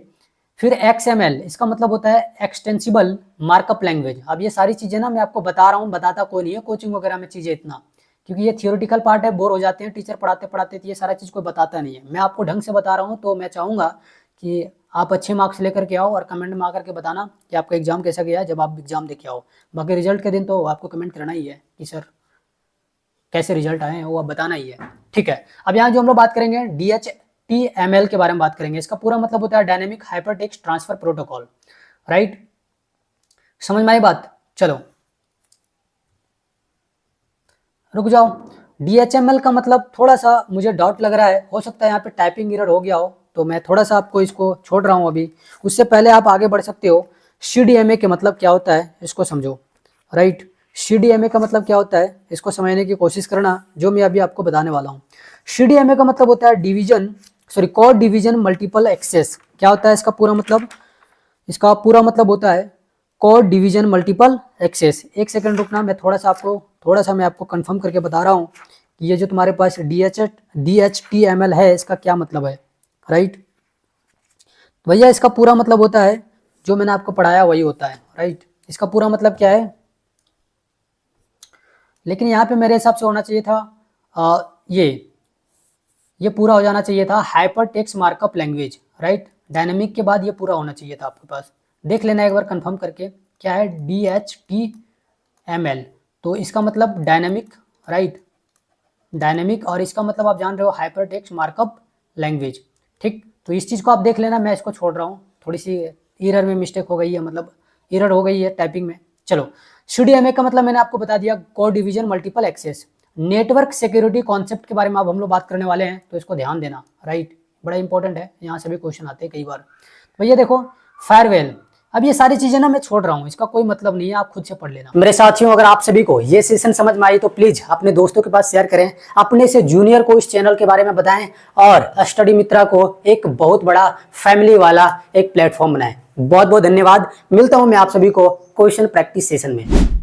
S1: फिर XML, इसका मतलब होता है एक्सटेंसिबल मार्कअप लैंग्वेज। अब ये सारी चीज़ें ना मैं आपको बता रहा हूँ, बताता कोई नहीं है कोचिंग वगैरह में चीज़ें इतना, क्योंकि ये थियोरिटिकल पार्ट है, बोर हो जाते हैं टीचर पढ़ाते पढ़ाते, तो ये सारा चीज़ कोई बताता नहीं है। मैं आपको ढंग से बता रहा हूँ, तो मैं चाहूँगा कि आप अच्छे मार्क्स लेकर के आओ और कमेंट में आकर के बताना कि आपका एग्जाम कैसा गया जब आप एग्जाम दे के आओ। बाकी रिजल्ट के दिन तो आपको कमेंट करना ही है कि सर कैसे रिजल्ट आए हैं, वो आप बताना ही है। ठीक है। अब यहाँ जो हम लोग बात करेंगे DHTML के बारे में बात करेंगे। इसका पूरा मतलब होता है dynamic hyper text transfer protocol, right. समझ में आई बात, चलो रुक जाओ। DHML का मतलब थोड़ा सा मुझे डाउट लग रहा है, हो सकता है यहाँ पे टाइपिंग एरर हो गया हो, तो मैं थोड़ा सा आपको इसको छोड़ रहा हूँ अभी। उससे पहले आप आगे बढ़ सकते हो। CDMA के मतलब क्या होता है इसको समझो, राइट। CDMA का मतलब क्या होता है इसको समझने की कोशिश करना, जो मैं अभी आपको बताने वाला हूँ। CDMA का मतलब होता है कोड डिवीजन मल्टीपल एक्सेस। क्या होता है इसका पूरा मतलब? इसका पूरा मतलब होता है कोड डिवीजन मल्टीपल एक्सेस। एक सेकंड रुकना, मैं थोड़ा सा मैं आपको कंफर्म करके बता रहा हूँ कि ये जो तुम्हारे पास DHTML है इसका क्या मतलब है, राइट। भैया इसका पूरा मतलब होता है, जो मैंने आपको पढ़ाया वही होता है, राइट। इसका पूरा मतलब क्या है, लेकिन यहाँ पे मेरे हिसाब से होना चाहिए था ये पूरा हो जाना चाहिए था hyper text markup language, right. Dynamic के बाद ये पूरा होना चाहिए था आपके पास। देख लेना एक बार कंफर्म करके क्या है DHTML। तो इसका मतलब डायनेमिक, राइट, डायनेमिक, और इसका मतलब आप जान रहे हो हाइपर टेक्स्ट मार्कअप लैंग्वेज, ठीक। तो इस चीज़ को आप देख लेना, मैं इसको छोड़ रहा हूँ। थोड़ी सी एरर में मिस्टेक हो गई है, मतलब एरर हो गई है टाइपिंग में। चलो, CDMA का मतलब मैंने आपको बता दिया, code division multiple access. Network security concept के बारे में अब हम लोग बात करने वाले हैं, तो इसको ध्यान देना, राइट। बड़ा इंपॉर्टेंट है, यहाँ से भी क्वेश्चन आते हैं कई बार। तो भैया देखो, फायरवेल, अब ये सारी चीजें ना मैं छोड़ रहा हूँ, इसका कोई मतलब नहीं है, आप खुद से पढ़ लेना। मेरे साथियों, अगर आप सभी को ये सेशन समझ में आई तो प्लीज अपने दोस्तों के पास शेयर करें, अपने से जूनियर को इस चैनल के बारे में बताएं, और स्टडी मित्रा को एक बहुत बड़ा फैमिली वाला एक प्लेटफॉर्म बनाएं। बहुत बहुत धन्यवाद। मिलता हूं मैं आप सभी को क्वेश्चन प्रैक्टिस सेशन में।